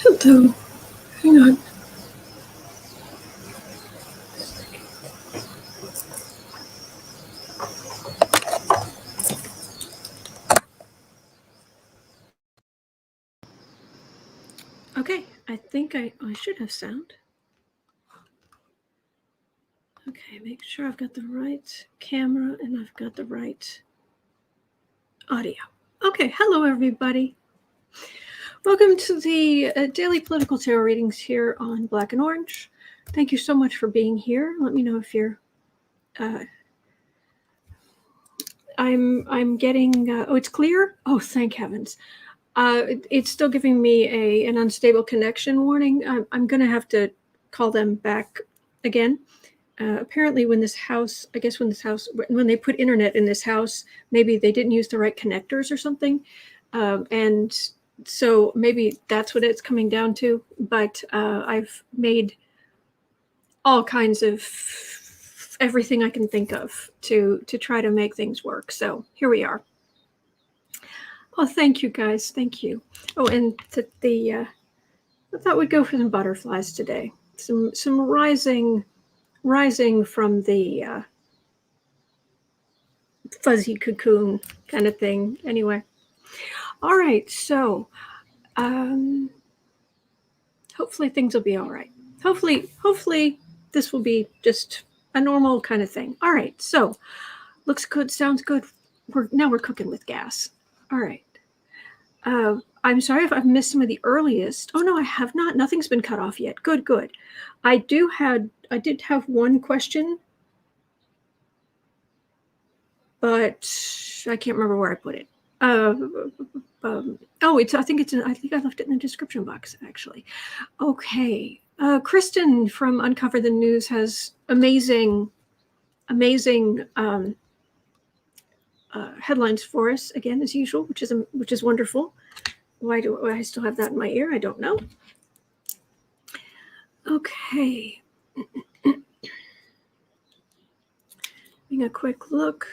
Hello. Hang on. Okay, I think I should have sound. Okay, make sure I've got the right camera and I've got the right audio. Okay, hello everybody. Welcome to the daily political tarot readings here on Black and Orange. Thank you so much for being here. Let me know if you're. I'm getting. Oh, it's clear. Oh, thank heavens. It's still giving me an unstable connection warning. I'm going to have to call them back again. Apparently when they put internet in this house, maybe they didn't use the right connectors or something. And so maybe that's what it's coming down to. But I've made all kinds of everything I can think of to try to make things work. So here we are. Oh, thank you guys. Thank you. Oh, and I thought we'd go for some butterflies today. Some rising from the fuzzy cocoon kind of thing. Anyway, all right. So, hopefully things will be all right. Hopefully this will be just a normal kind of thing. All right. So, looks good. Sounds good. We're cooking with gas. All right. I'm sorry if I've missed some of the earliest. Oh no, I have not. Nothing's been cut off yet. Good. I did have one question, but I can't remember where I put it. I think I left it in the description box actually. Okay. Kristen from Uncover the News has amazing headlines for us again as usual, which is wonderful. Why do I still have that in my ear? I don't know. Okay. Having a quick look.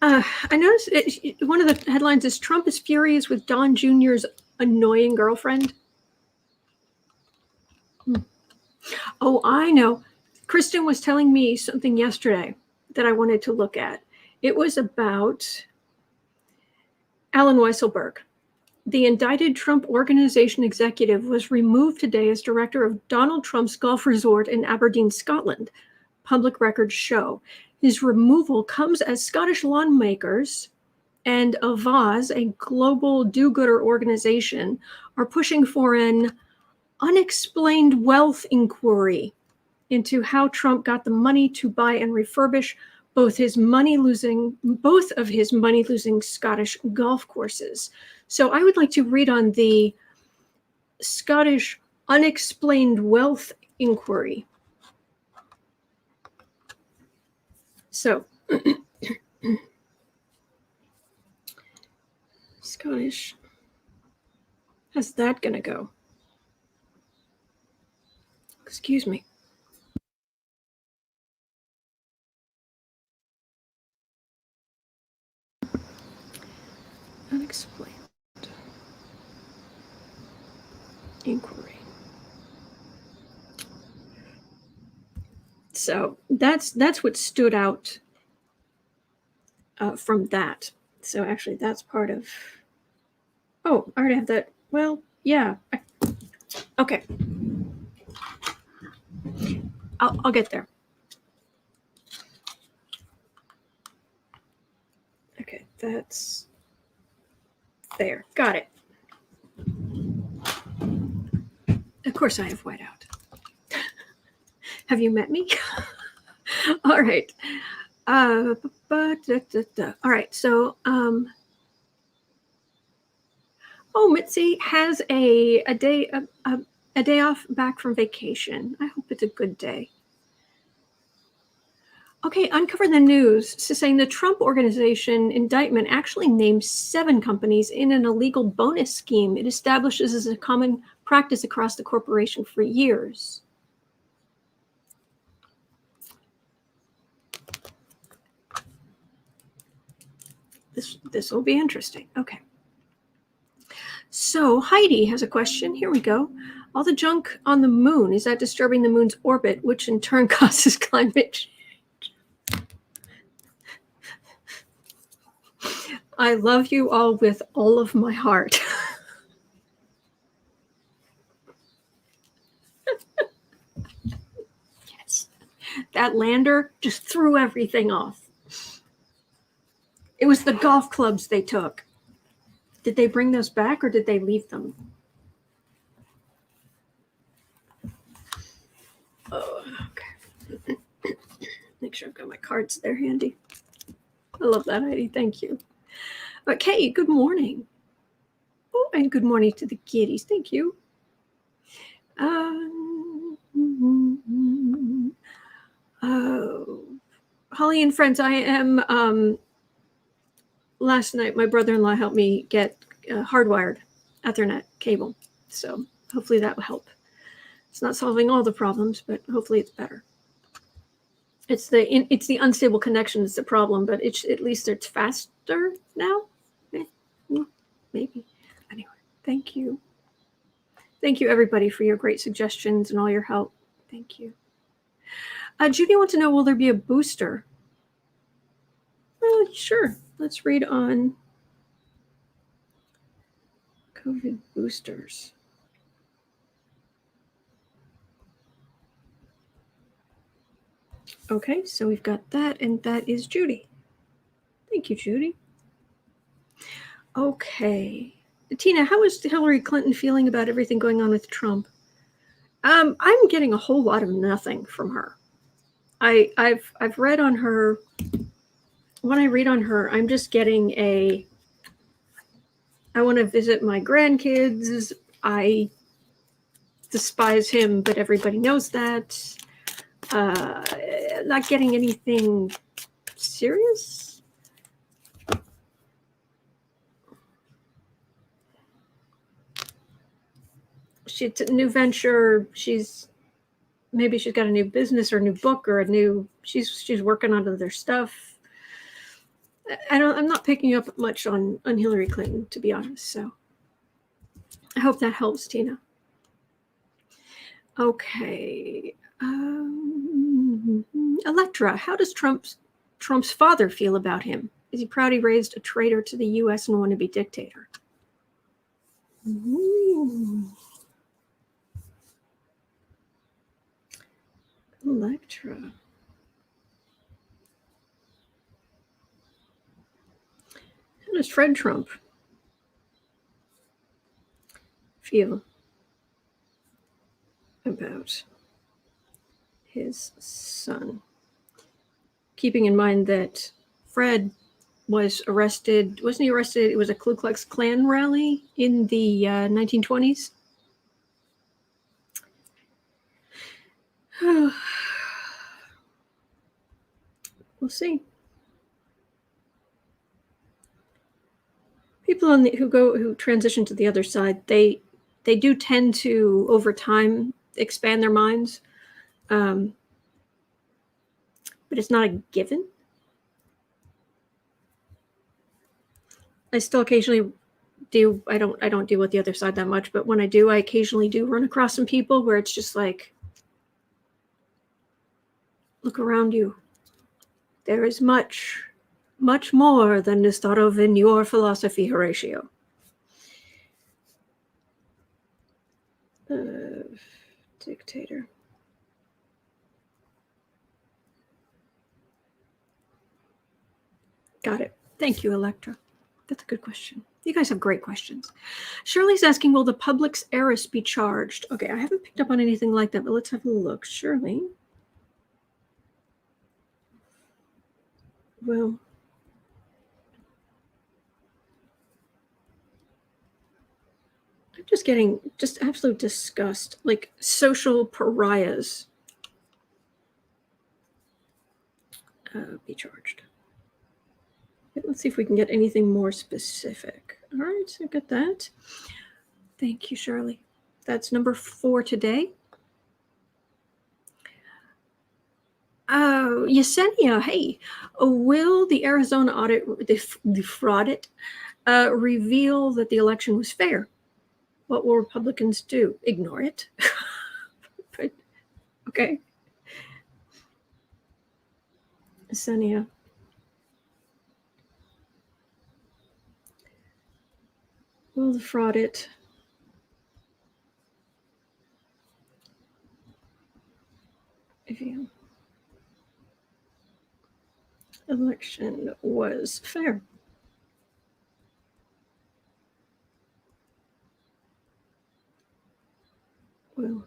I noticed one of the headlines is Trump is furious with Don Jr.'s annoying girlfriend. Oh, I know. Kristen was telling me something yesterday that I wanted to look at. It was about Alan Weisselberg. The indicted Trump Organization executive was removed today as director of Donald Trump's golf resort in Aberdeen, Scotland, public records show. His removal comes as Scottish lawmakers and Avaz, a global do-gooder organization, are pushing for an unexplained wealth inquiry into how Trump got the money to buy and refurbish both of his money-losing Scottish golf courses. So I would like to read on the Scottish unexplained wealth inquiry. So, Scottish, how's that going to go? Excuse me. Unexplained inquiry. So that's what stood out from that. So actually, that's part of. Oh, I already have that. Well, yeah. Okay. I'll get there. Okay, that's there. Got it. Of course, I have whiteout. Have you met me? All right. All right. So, Mitzi has a day off back from vacation. I hope it's a good day. Okay, Uncover the News is saying the Trump Organization indictment actually names 7 companies in an illegal bonus scheme it establishes as a common practice across the corporation for years. This will be interesting. Okay. So Heidi has a question. Here we go. All the junk on the moon, is that disturbing the moon's orbit, which in turn causes climate change? I love you all with all of my heart. Yes. That lander just threw everything off. It was the golf clubs they took. Did they bring those back or did they leave them? Oh, okay. Make sure I've got my cards there handy. I love that, Heidi. Thank you. Okay, good morning. Oh, and good morning to the kiddies. Thank you. Holly and friends, I am, last night my brother-in-law helped me get hardwired Ethernet cable. So hopefully that will help. It's not solving all the problems, but hopefully it's better. It's the unstable connection that's the problem, but at least it's faster now. Maybe. Anyway, thank you. Thank you, everybody, for your great suggestions and all your help. Thank you. Judy wants to know, will there be a booster? Sure. Let's read on COVID boosters. Okay, so we've got that, and that is Judy. Thank you, Judy. Okay. Tina, how is Hillary Clinton feeling about everything going on with Trump? I'm getting a whole lot of nothing from her. I've read on her. When I read on her, I'm just getting I want to visit my grandkids. I despise him, but everybody knows that. Not getting anything serious. It's a new venture. Maybe she's got a new business or a new book or she's working on other stuff. I'm not picking up much on Hillary Clinton, to be honest. So I hope that helps, Tina. Okay. Electra, how does Trump's father feel about him? Is he proud he raised a traitor to the U.S. and wannabe dictator? Ooh. Electra. How does Fred Trump feel about his son? Keeping in mind that Fred was arrested. Wasn't he arrested? It was a Ku Klux Klan rally in the 1920s. We'll see. People who transition to the other side, they do tend to over time expand their minds, but it's not a given. I still occasionally do. I don't deal with the other side that much, but when I do, I occasionally do run across some people where it's just like, look around you. There is much, much more than is thought of in your philosophy, Horatio. Dictator. Got it. Thank you, Electra. That's a good question. You guys have great questions. Shirley's asking, will the Publix heiress be charged? Okay, I haven't picked up on anything like that, but let's have a look. Shirley. Well, I'm just getting absolute disgust. Like social pariahs be charged. Let's see if we can get anything more specific. All right, so got that. Thank you, Shirley. That's number 4 today. Yesenia, hey, will the Arizona audit, the fraudit, reveal that the election was fair? What will Republicans do? Ignore it? But, okay. Senia. Will the fraudit if you election was fair? Well,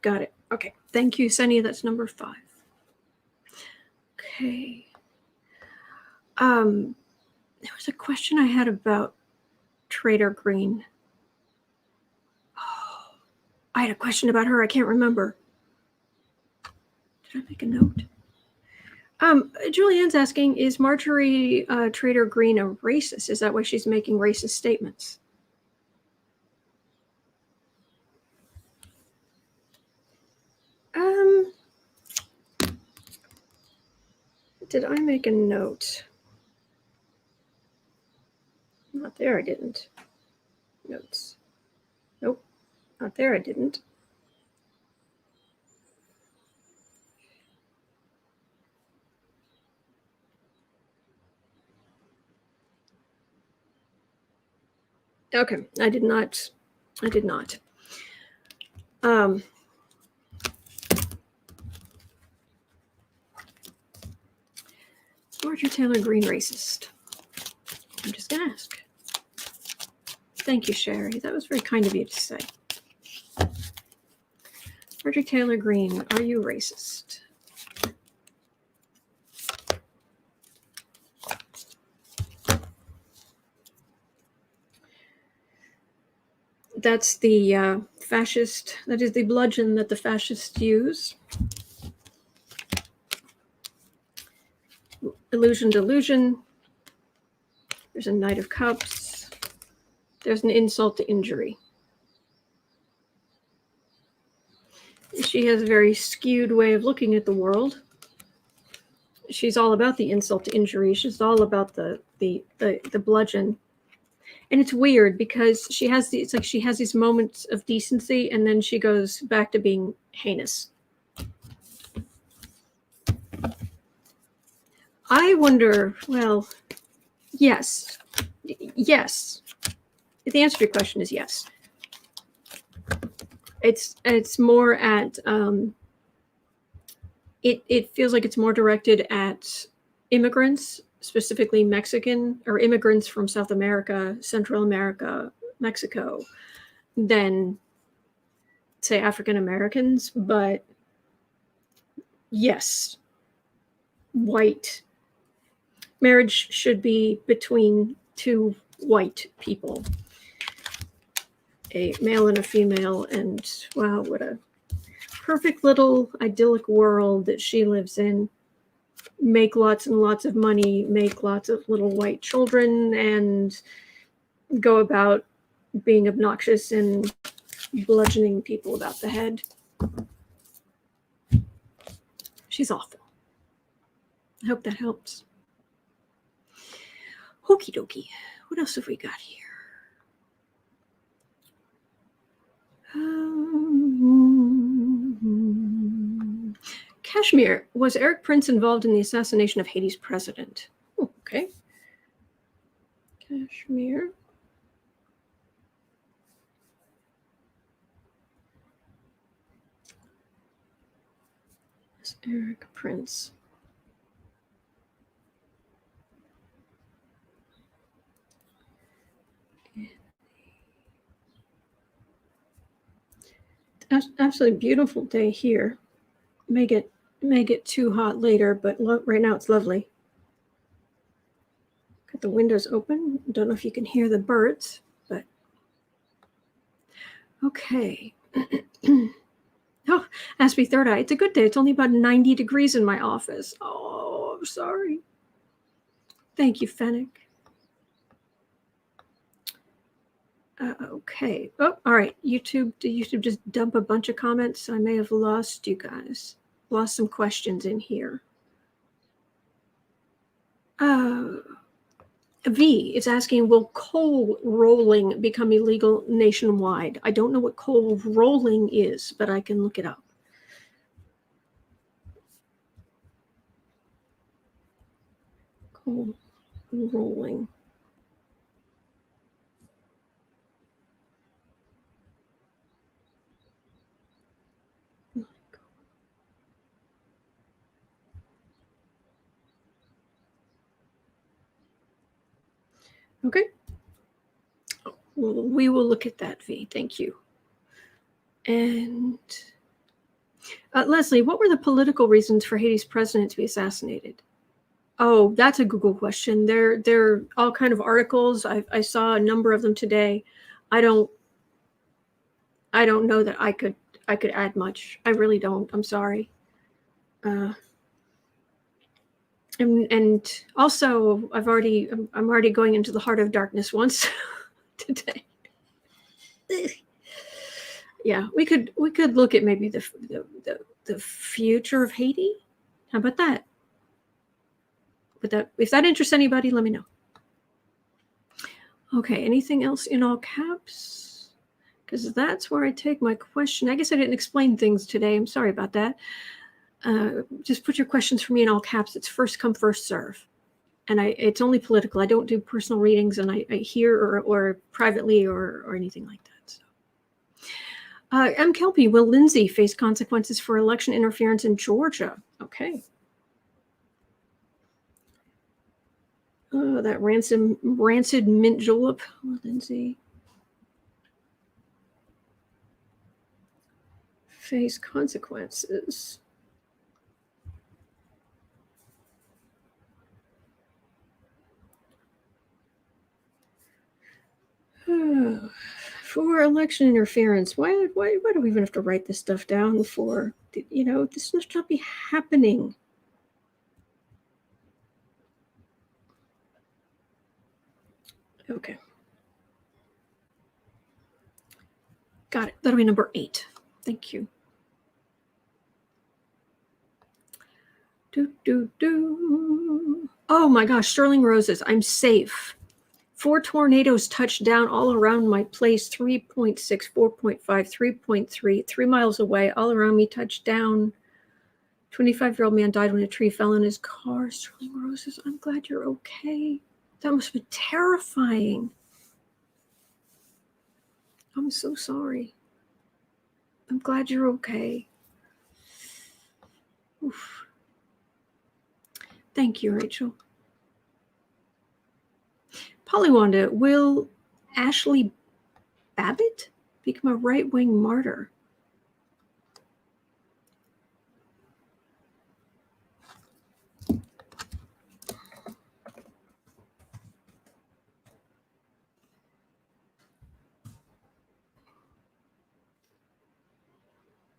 got it. Okay. Thank you, Senia. That's number 5. Okay. There was a question I had about Trader Green. Oh, I had a question about her. I can't remember. Did I make a note? Julianne's asking, is Marjorie Trader Green a racist? Is that why she's making racist statements? Did I make a note? Not there, I didn't. Notes. Nope, not there, I didn't. Okay, I did not. Marjorie Taylor Greene racist? I'm just gonna ask. Thank you, Sherry. That was very kind of you to say. Marjorie Taylor Greene, are you racist? That's the fascist, that is the bludgeon that the fascists use. Illusion, delusion. There's a Knight of Cups. There's an insult to injury. She has a very skewed way of looking at the world. She's all about the insult to injury. She's all about the bludgeon. And it's weird because she has these moments of decency and then she goes back to being heinous. I wonder, well, yes. Yes. The answer to your question is yes. It's more at it feels like it's more directed at immigrants, specifically Mexican or immigrants from South America, Central America, Mexico, than say African Americans. But yes, white marriage should be between 2 white people, a male and a female, and wow, what a perfect little idyllic world that she lives in. Make lots and lots of money, make lots of little white children, and go about being obnoxious and bludgeoning people about the head. She's awful. I hope that helps. Okie dokie. What else have we got here? Kashmir. Was Eric Prince involved in the assassination of Haiti's president? Oh, okay. Kashmir. It's Eric Prince. Absolutely beautiful day here. May get too hot later, but right now it's lovely. Got the windows open. Don't know if you can hear the birds, but okay. Oh, Aspie Third Eye. It's a good day. It's only about 90 degrees in my office. Oh, I'm sorry. Thank you, Fennec. Okay. Oh, all right. YouTube. Did YouTube just dump a bunch of comments? I may have lost you guys. Lost some questions in here. V is asking, will coal rolling become illegal nationwide? I don't know what coal rolling is, but I can look it up. Coal rolling. Okay. Well, we will look at that, V. Thank you. And Leslie, what were the political reasons for Haiti's president to be assassinated? Oh, that's a Google question. There are all kind of articles. I saw a number of them today. I don't know that I could add much. I really don't. I'm sorry. And also, I'm already going into the heart of darkness once today. Yeah, we could look at maybe the future of Haiti. How about that? But if that interests anybody, let me know. Okay, anything else in all caps? Because that's where I take my question. I guess I didn't explain things today. I'm sorry about that. Just put your questions for me in all caps. It's first come, first serve. And it's only political. I don't do personal readings, and I hear or privately or anything like that. So, M. Kelpie, will Lindsay face consequences for election interference in Georgia? Okay. Oh, that rancid mint julep. Oh, Lindsay. Face consequences. For election interference, why do we even have to write this stuff down for? This must not be happening. Okay. Got it. That'll be number 8. Thank you. Oh my gosh, Sterling Roses, I'm safe. 4 tornadoes touched down all around my place, 3.6, 4.5, 3.3, 3 miles away, all around me touched down. 25-year-old man died when a tree fell in his car. Sterling Roses, I'm glad you're okay. That must have been terrifying. I'm so sorry. I'm glad you're okay. Oof. Thank you, Rachel. Polywanda, will Ashli Babbitt become a right-wing martyr?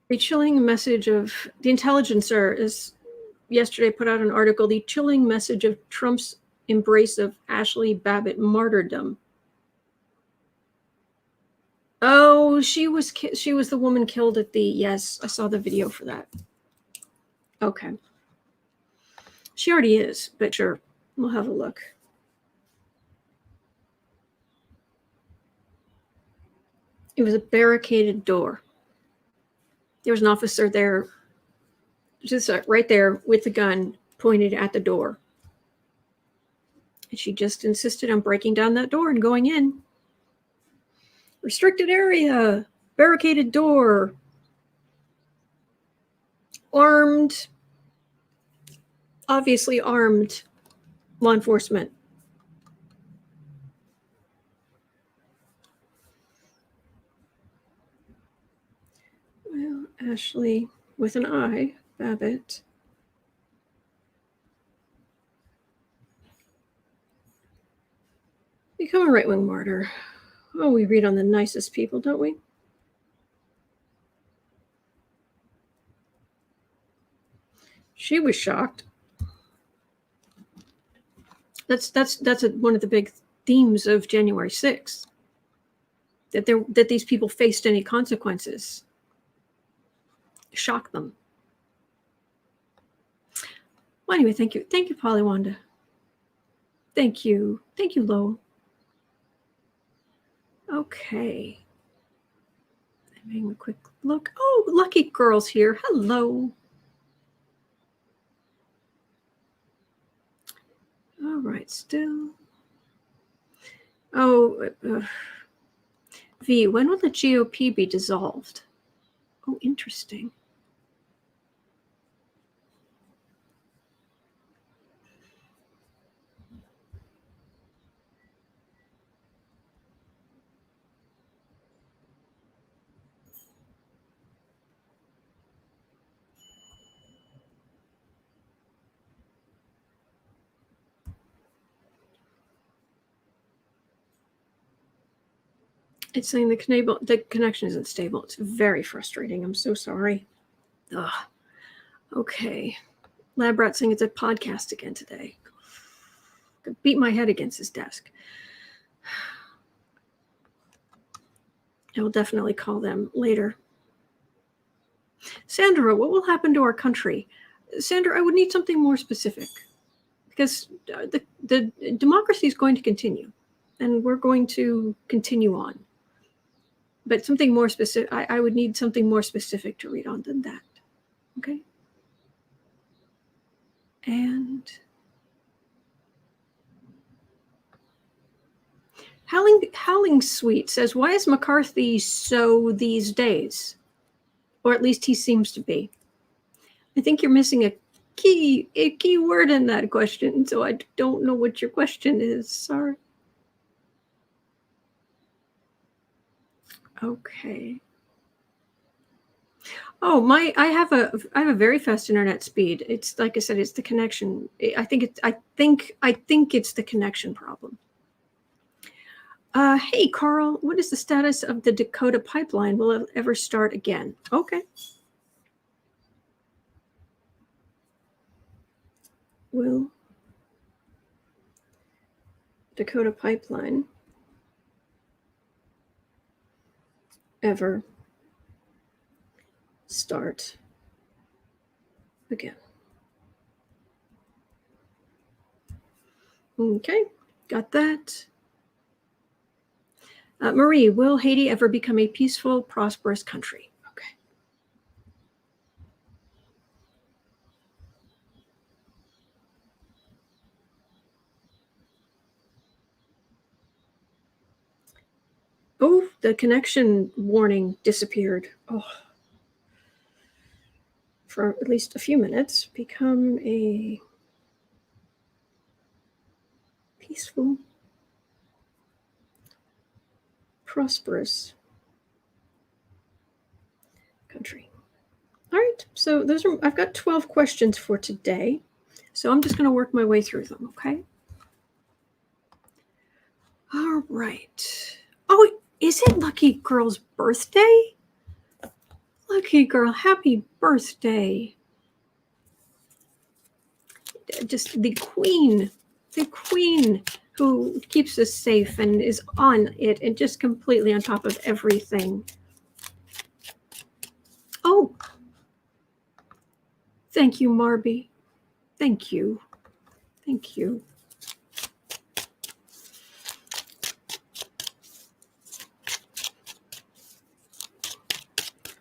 The chilling message of the Intelligencer is yesterday put out an article, the chilling message of Trump's embrace of Ashli Babbitt martyrdom. Oh, she was the woman killed at the, yes, I saw the video for that. Okay. She already is, but sure, we'll have a look. It was a barricaded door. There was an officer there, just right there with the gun pointed at the door. And she just insisted on breaking down that door and going in. Restricted area, barricaded door, armed, obviously armed law enforcement. Well, Ashli, with an I, Babbitt. Become a right-wing martyr. Oh, we read on the nicest people, don't we? She was shocked. That's one of the big themes of January 6th. That these people faced any consequences. Shock them. Well, anyway, thank you, Polywanda. Thank you. Thank you, Lo. Okay. I'm having a quick look. Oh, Lucky Girl's here. Hello. All right, still. Oh, V, when will the GOP be dissolved? Oh, interesting. It's saying the connection isn't stable. It's very frustrating. I'm so sorry. Ugh. Okay. Lab Rat saying it's a podcast again today. I beat my head against his desk. I will definitely call them later. Sandra, what will happen to our country? Sandra, I would need something more specific, because the democracy is going to continue, and we're going to continue on. But something more specific, I would need something more specific to read on than that. Okay? And Howling Sweet says, why is McCarthy so these days? Or at least he seems to be. I think you're missing a key word in that question, so I don't know what your question is. Sorry. Okay. Oh, I have a very fast internet speed. It's like I said, it's the connection. I think it's the connection problem. Hey Carl, what is the status of the Dakota pipeline? Will it ever start again? Okay. Will Dakota pipeline ever start again? Okay, got that. Marie, will Haiti ever become a peaceful, prosperous country? Okay. Oh, the connection warning disappeared. Oh. For at least a few minutes. Become a peaceful, prosperous country. All right, so I've got 12 questions for today. So I'm just going to work my way through them, okay? All right. Oh, is it Lucky Girl's birthday? Lucky Girl, happy birthday. Just the queen who keeps us safe and is on it and just completely on top of everything. Oh, thank you, Marby. Thank you. Thank you.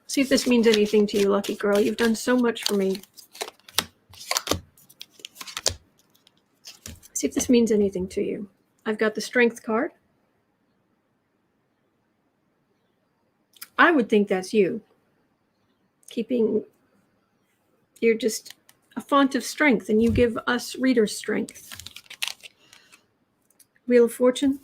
See if this means anything to you, Lucky Girl. You've done so much for me. See if this means anything to you. I've got the Strength card. I would think that's you. You're just a font of strength, and you give us readers strength. Wheel of Fortune.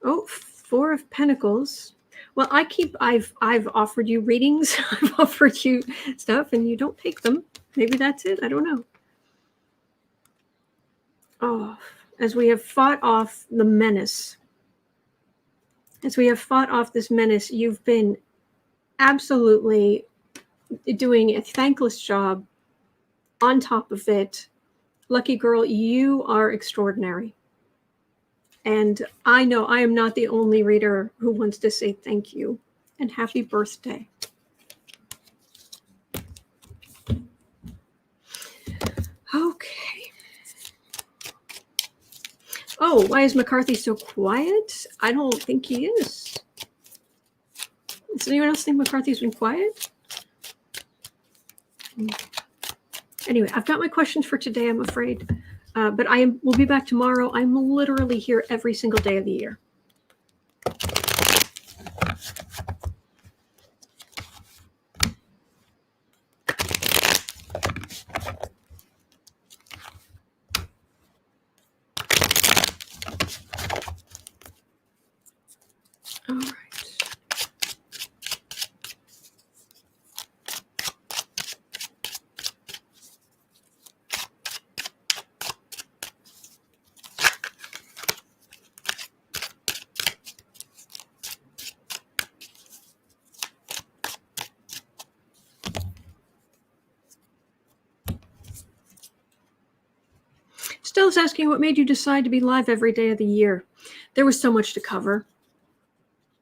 Oh, Four of Pentacles. Well, I've offered you readings. I've offered you stuff, and you don't take them. Maybe that's it. I don't know. Oh, as we have fought off the menace. As we have fought off this menace, you've been absolutely doing a thankless job on top of it. Lucky Girl, you are extraordinary. And I know I am not the only reader who wants to say thank you and happy birthday. Okay. Oh, why is McCarthy so quiet? I don't think he is. Does anyone else think McCarthy's been quiet? Anyway, I've got my questions for today, I'm afraid. But will be back tomorrow. I'm literally here every single day of the year. All right. Stella's asking, what made you decide to be live every day of the year? There was so much to cover.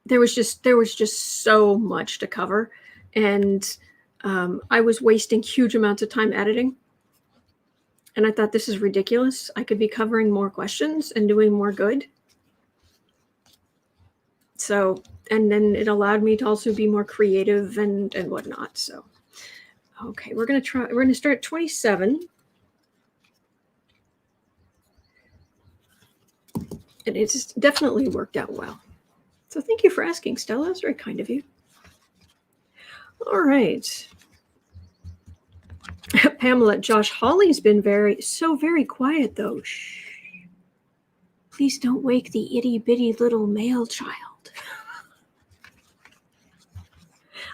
There was just so much to cover, and I was wasting huge amounts of time editing. And I thought, this is ridiculous. I could be covering more questions and doing more good. So, and then it allowed me to also be more creative and whatnot. So, okay, we're going to start at 27. And it's definitely worked out well. So thank you for asking, Stella. That's very kind of you. All right. Pamela, Josh Hawley's been very quiet, though. Shh. Please don't wake the itty-bitty little male child.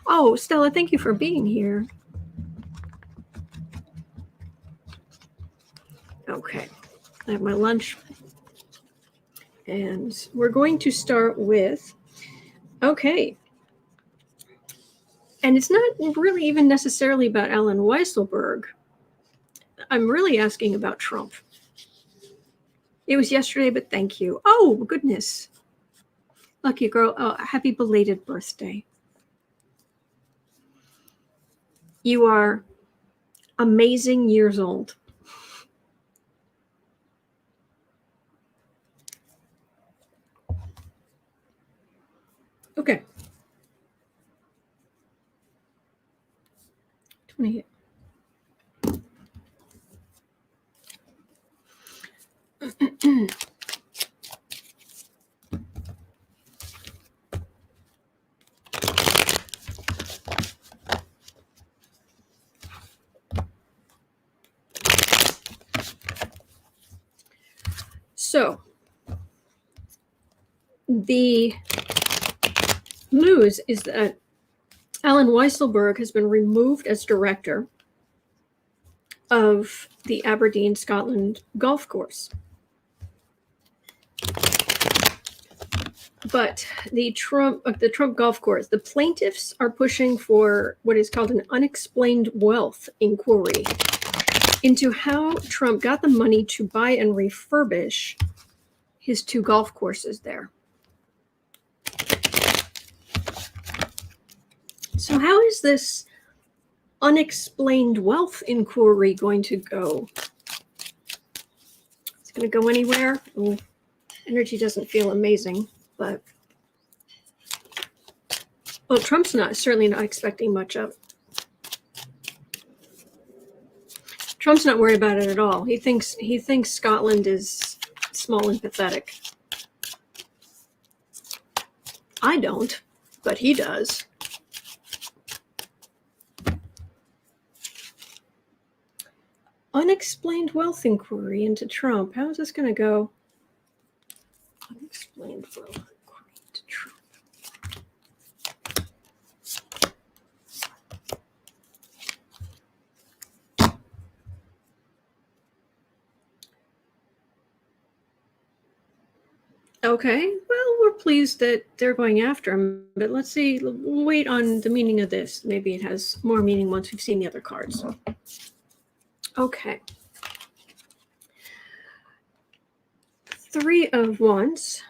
Oh, Stella, thank you for being here. Okay. I have my lunch. And we're going to start with, okay. And it's not really even necessarily about Alan Weisselberg. I'm really asking about Trump. It was yesterday, but thank you. Oh, goodness. Lucky girl. Oh, happy belated birthday. You are amazing years old. Okay. 28. So, the news is that Alan Weisselberg has been removed as director of the Aberdeen, Scotland golf course. But the Trump golf course, the plaintiffs are pushing for what is called an unexplained wealth inquiry into how Trump got the money to buy and refurbish his 2 golf courses there. So how is this unexplained wealth inquiry going to go? It's going to go anywhere? Ooh, energy doesn't feel amazing, but well, Trump's certainly not expecting much of it. Trump's not worried about it at all. He thinks Scotland is small and pathetic. I don't, but he does. Unexplained wealth inquiry into Trump. How is this going to go? Unexplained wealth inquiry into Trump. Okay, well, we're pleased that they're going after him, but let's see. We'll wait on the meaning of this. Maybe it has more meaning once we've seen the other cards. Okay. 3 of Wands,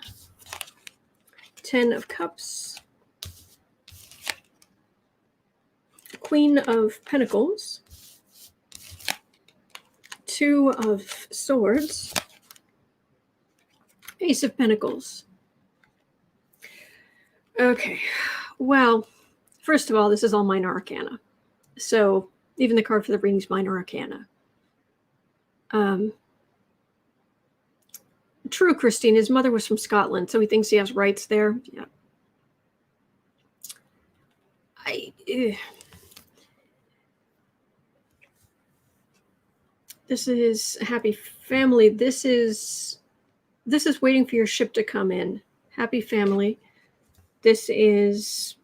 10 of Cups, Queen of Pentacles, 2 of Swords, Ace of Pentacles. Okay, well, first of all, this is all minor arcana. So even the card for the reading is minor arcana. True, Christine. His mother was from Scotland, so he thinks he has rights there. Yeah. This is happy family. This is waiting for your ship to come in. Happy family. This is,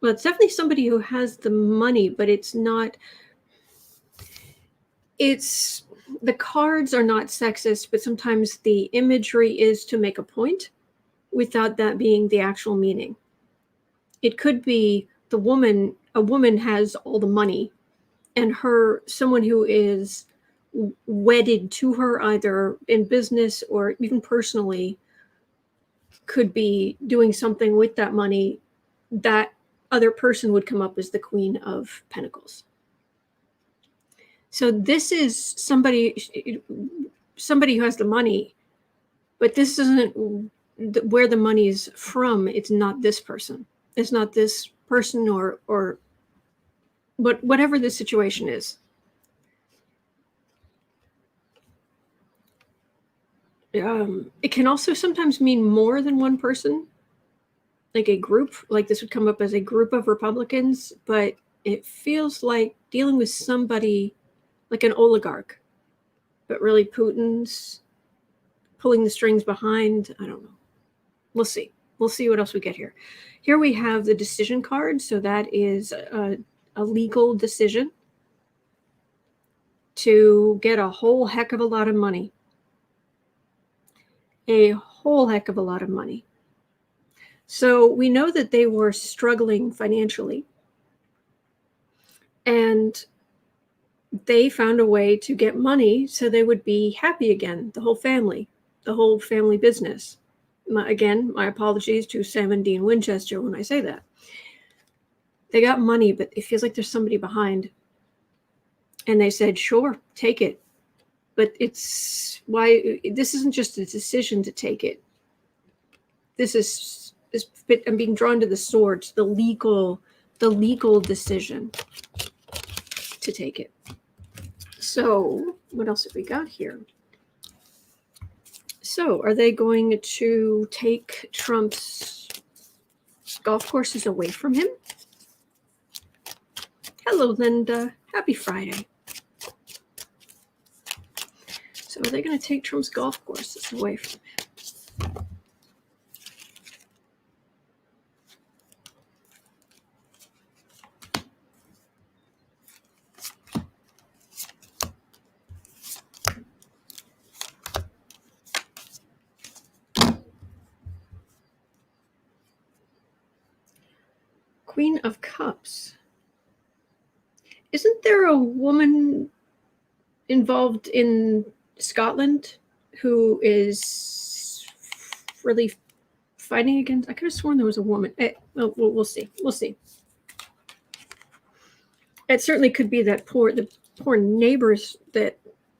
well, it's definitely somebody who has the money, but it's not, it's, the cards are not sexist, but sometimes the imagery is to make a point without that being the actual meaning. It could be a woman has all the money, and someone who is wedded to her either in business or even personally could be doing something with that money. That other person would come up as the Queen of Pentacles. So this is somebody who has the money, but this isn't where the money is from. It's not this person. It's not this person or but whatever the situation is. It can also sometimes mean more than one person, like a group. Like this would come up as a group of Republicans, but it feels like dealing with somebody like an oligarch, but really Putin's pulling the strings behind. I don't know. We'll see. We'll see what else we get here. Here we have the decision card. So that is a legal decision to get a whole heck of a lot of money. A whole heck of a lot of money. So we know that they were struggling financially. And they found a way to get money so they would be happy again, the whole family business. Again, my apologies to Sam and Dean Winchester when I say that. They got money, but it feels like there's somebody behind. And they said, sure, take it. But this isn't just a decision to take it. I'm being drawn to the swords, the legal decision to take it. So what else have we got here? So are they going to take Trump's golf courses away from him? Hello, Linda. Happy Friday. So are they going to take Trump's golf courses away from him? Queen of Cups. Isn't there a woman involved in Scotland who is really fighting against? I could have sworn there was a woman. We'll see. We'll see. It certainly could be the poor neighbors that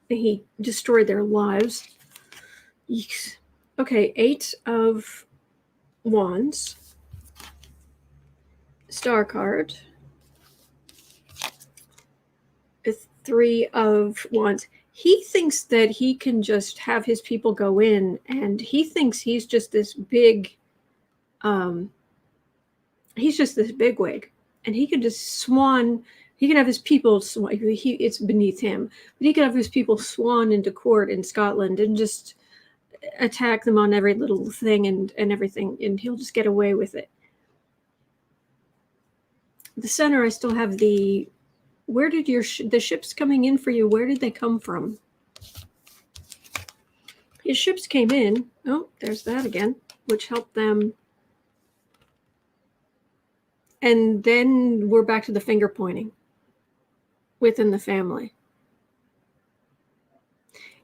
he destroyed their lives. Yeeks. Okay, 8 of Wands. Star card. 3 of Wands. He thinks that he can just have his people go in, and he thinks he's just this big, he's just this bigwig, and he can just swan. He can have his people. It's beneath him, but he can have his people swan into court in Scotland and just attack them on every little thing and everything, and he'll just get away with it. The center, I still have the. Where did the ships coming in for you? Where did they come from? His ships came in. Oh, there's that again, which helped them. And then we're back to the finger pointing within the family.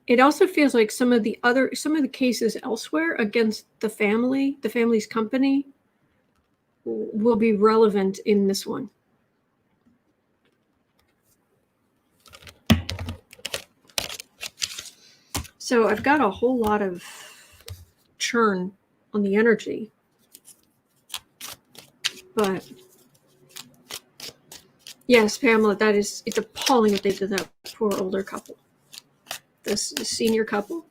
It also feels like some of the cases elsewhere against the family's company will be relevant in this one. So I've got a whole lot of churn on the energy. But yes, Pamela, it's appalling what they did to that poor older couple. The senior couple.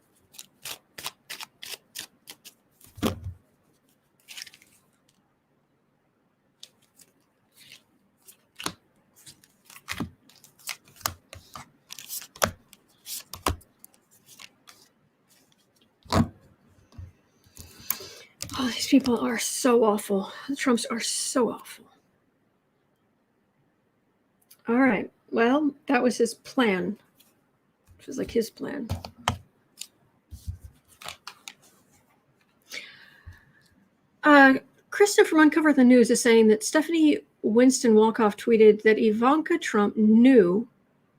Oh, these people are so awful. The Trumps are so awful. All right. Well, that was his plan. It was like his plan. Krista from Uncover the News is saying that Stephanie Winston Wolkoff tweeted that Ivanka Trump knew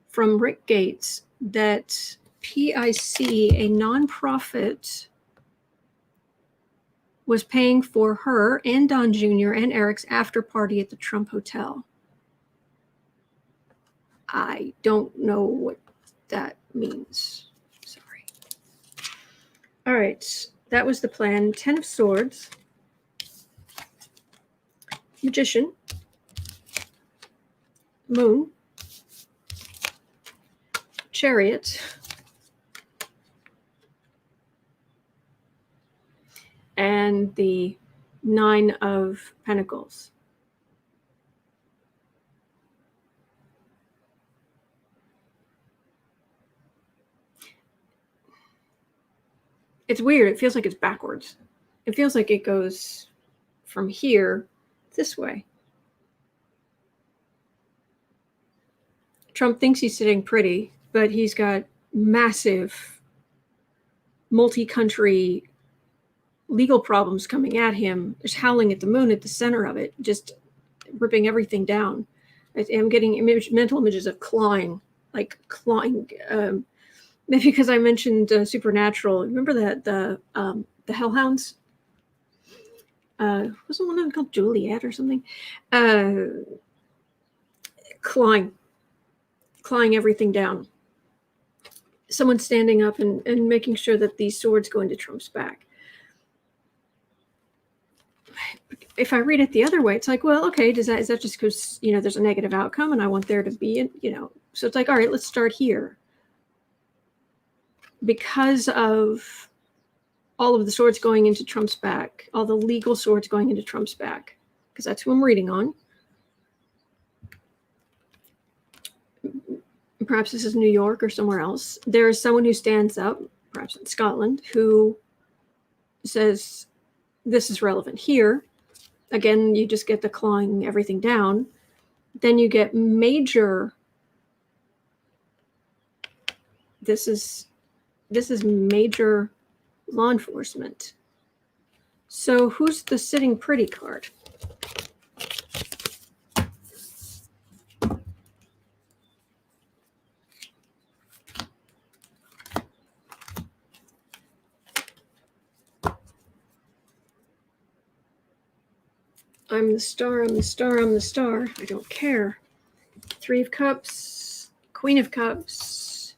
from Rick Gates that PIC, a nonprofit, was paying for her and Don Jr. and Eric's after party at the Trump Hotel. I don't know what that means. Sorry. All right. That was the plan. 10 of Swords. Magician. Moon. Chariot. And the 9 of Pentacles. It's weird. It feels like it's backwards. It feels like it goes from here this way. Trump thinks he's sitting pretty, but he's got massive multi-country legal problems coming at him. There's howling at the moon at the center of it, just ripping everything down. I'm getting mental images of clawing, like clawing. Maybe because I mentioned Supernatural. Remember that the Hellhounds? Wasn't one of them called Juliet or something? Clawing everything down. Someone standing up and making sure that these swords go into Trump's back. If I read it the other way, it's like, well, okay, is that just because, there's a negative outcome and I want there to be, so it's like, all right, let's start here. Because of all of the swords going into Trump's back, all the legal swords going into Trump's back, because that's who I'm reading on. Perhaps this is New York or somewhere else. There is someone who stands up, perhaps in Scotland, who says, this is relevant here. Again, you just get the clawing everything down. Then you get major. This is major law enforcement. So who's the sitting pretty card? I'm the star, I'm the star, I'm the star. I don't care. 3 of Cups, Queen of Cups,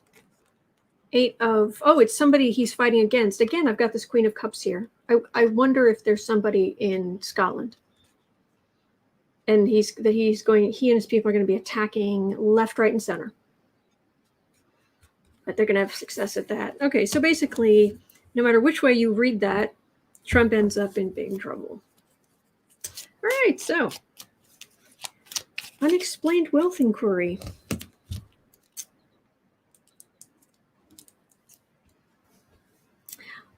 8 of... Oh, it's somebody he's fighting against. Again, I've got this Queen of Cups here. I wonder if there's somebody in Scotland. And he and his people are going to be attacking left, right, and center. But they're going to have success at that. Okay, so basically, no matter which way you read that, Trump ends up in big trouble. All right, so unexplained wealth inquiry.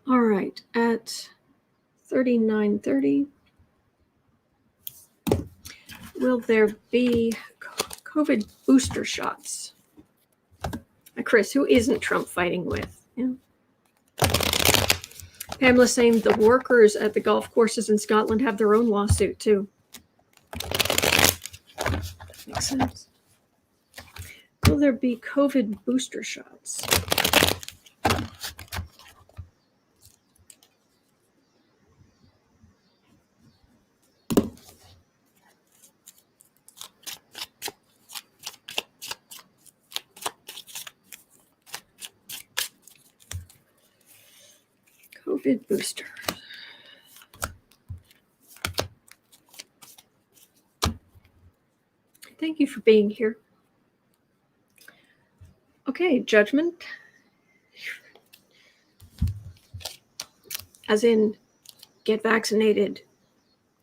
All right, at 39:30, will there be COVID booster shots? Chris, who isn't Trump fighting with? Yeah. Pamela saying the workers at the golf courses in Scotland have their own lawsuit too. That makes sense. Will there be COVID booster shots? COVID booster. Thank you for being here. Okay, judgment. As in, get vaccinated.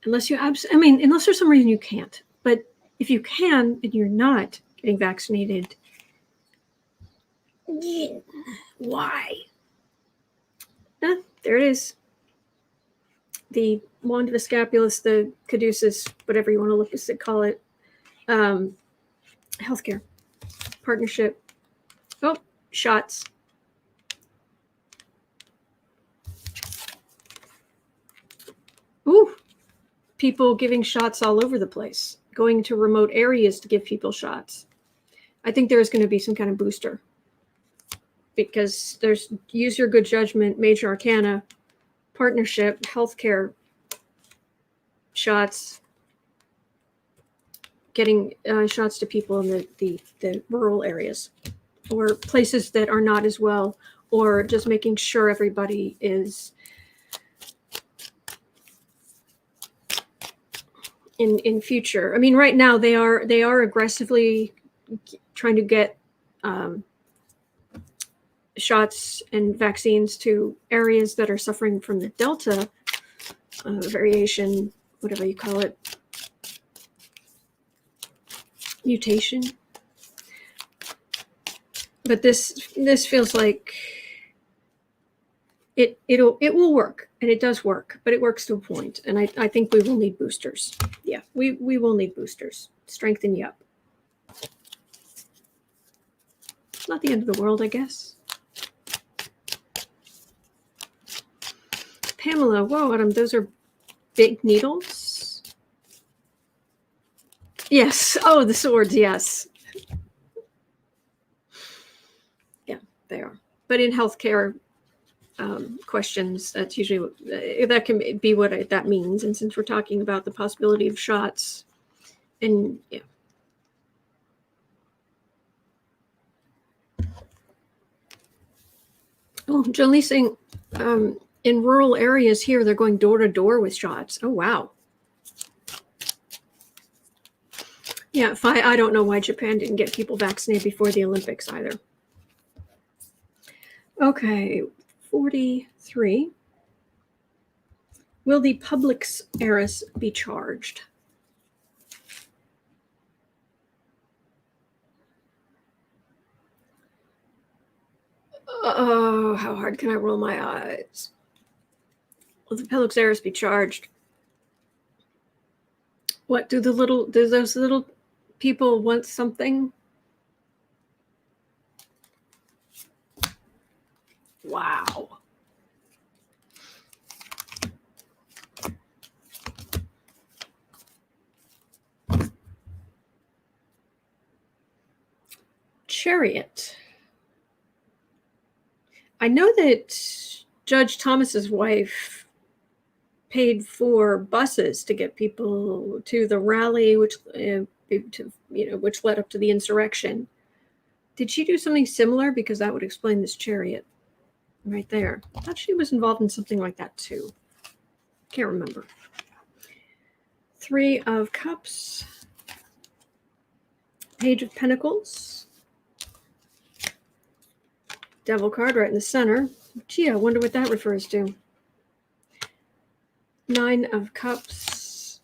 Unless unless there's some reason you can't. But if you can and you're not getting vaccinated, why? There it is. The wand of the scapulus, the caduceus, whatever you want to call it. Healthcare. Partnership. Oh, shots. Ooh, people giving shots all over the place, going to remote areas to give people shots. I think there's going to be some kind of booster because there's use your good judgment, major arcana, partnership, healthcare, shots, getting shots to people in the rural areas or places that are not as well, or just making sure everybody is in future. I mean, right now they are aggressively trying to get shots and vaccines to areas that are suffering from the Delta variation, whatever you call it, mutation. But this feels like it will work, and it does work, but it works to a point. And I think we will need boosters. Yeah, we will need boosters. Strengthen you up. Not the end of the world, I guess. Pamela, whoa, Adam, those are big needles. Yes. Oh, the swords, yes. Yeah, they are. But in healthcare questions, that's usually that can be what that means. And since we're talking about the possibility of shots, and yeah. Oh, Jolie saying in rural areas here, they're going door to door with shots. Oh, wow. Yeah, I don't know why Japan didn't get people vaccinated before the Olympics either. Okay, 43. Will the Publix heiress be charged? Oh, how hard can I roll my eyes? Will the Publix heiress be charged? What do those little people want something? Wow. Chariot. I know that Judge Thomas's wife paid for buses to get people to the rally, which which led up to the insurrection. Did she do something similar? Because that would explain this chariot right there. I thought she was involved in something like that too. Can't remember. 3 of Cups. Page of Pentacles. Devil card right in the center. Gee, I wonder what that refers to. 9 of Cups.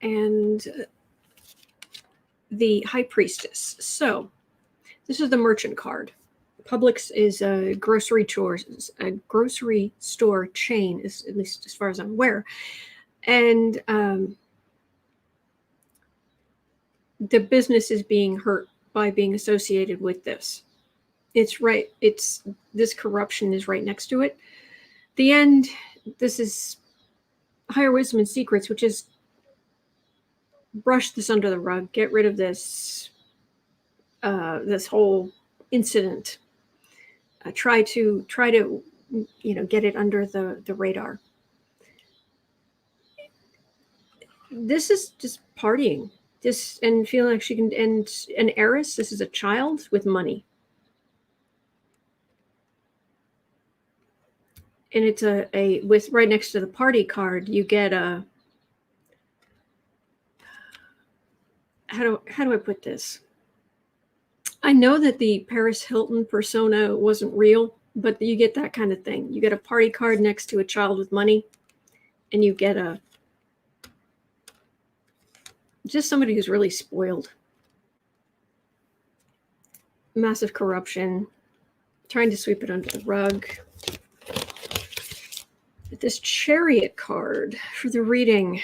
And the High Priestess. So, this is the merchant card. Publix is a grocery store chain, at least as far as I'm aware. And the business is being hurt by being associated with this. It's right. This corruption is right next to it. The end, this is Higher Wisdom and Secrets, which is brush this under the rug, get rid of this this whole incident. Try to get it under the radar. This is just partying. This and feeling like she can, and an heiress. This is a child with money. and it's a with right next to the party card, you get a, how do I put this? I know that the Paris Hilton persona wasn't real, but you get that kind of thing. You get a party card next to a child with money, and you get a just somebody who's really spoiled. Massive corruption, trying to sweep it under the rug. This Chariot card for the reading.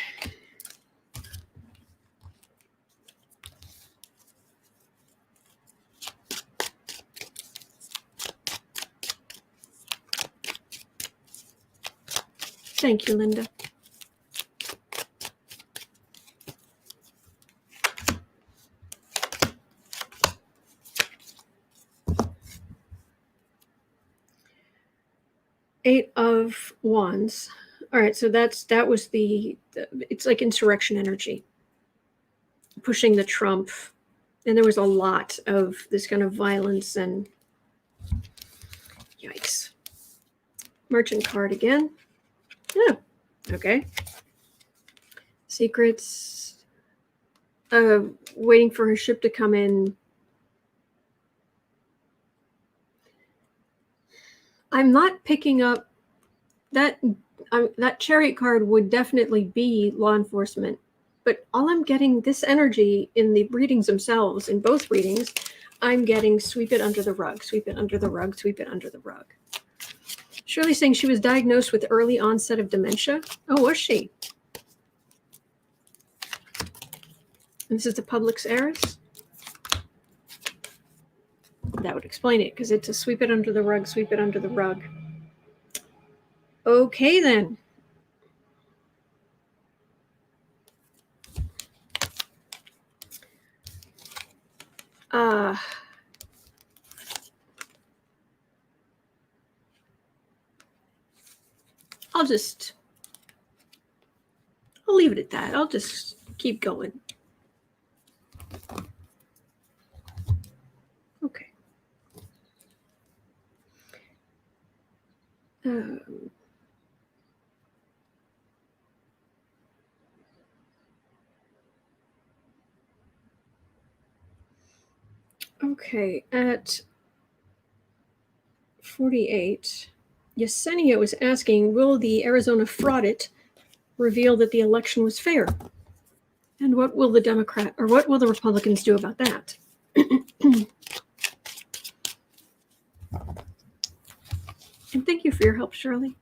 Thank you, Linda. Eight of Wands. All right, so that was the it's like insurrection energy, pushing the Trump, and there was a lot of this kind of violence and yikes. Merchant card again. Yeah, okay. Secrets. Waiting for her ship to come in. I'm not picking up that. That Chariot card would definitely be law enforcement, but all I'm getting this energy in the readings themselves, in both readings, I'm getting sweep it under the rug, sweep it under the rug, sweep it under the rug. Shirley's saying she was diagnosed with early onset of dementia. Oh, was she? And this is the Publix heiress. That would explain it, because it's a sweep it under the rug, sweep it under the rug. Okay, then. I'll leave it at that. I'll just keep going. Okay. Okay, at 48, Yesenia was asking, will the Arizona fraudit reveal that the election was fair? And what will the Republicans do about that? And thank you for your help, Shirley.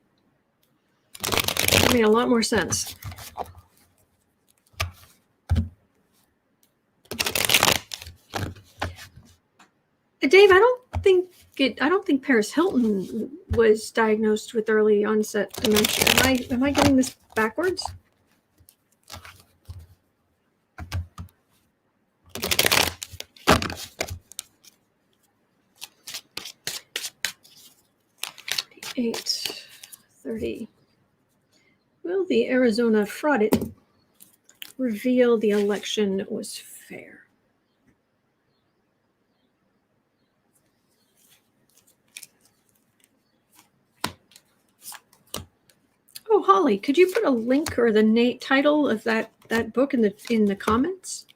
It made a lot more sense. Dave, I don't think Paris Hilton was diagnosed with early onset dementia. Am I getting this backwards? $8.30. Will the Arizona fraudit reveal the election was fair? Oh, Holly, could you put a link or the title of that book in the comments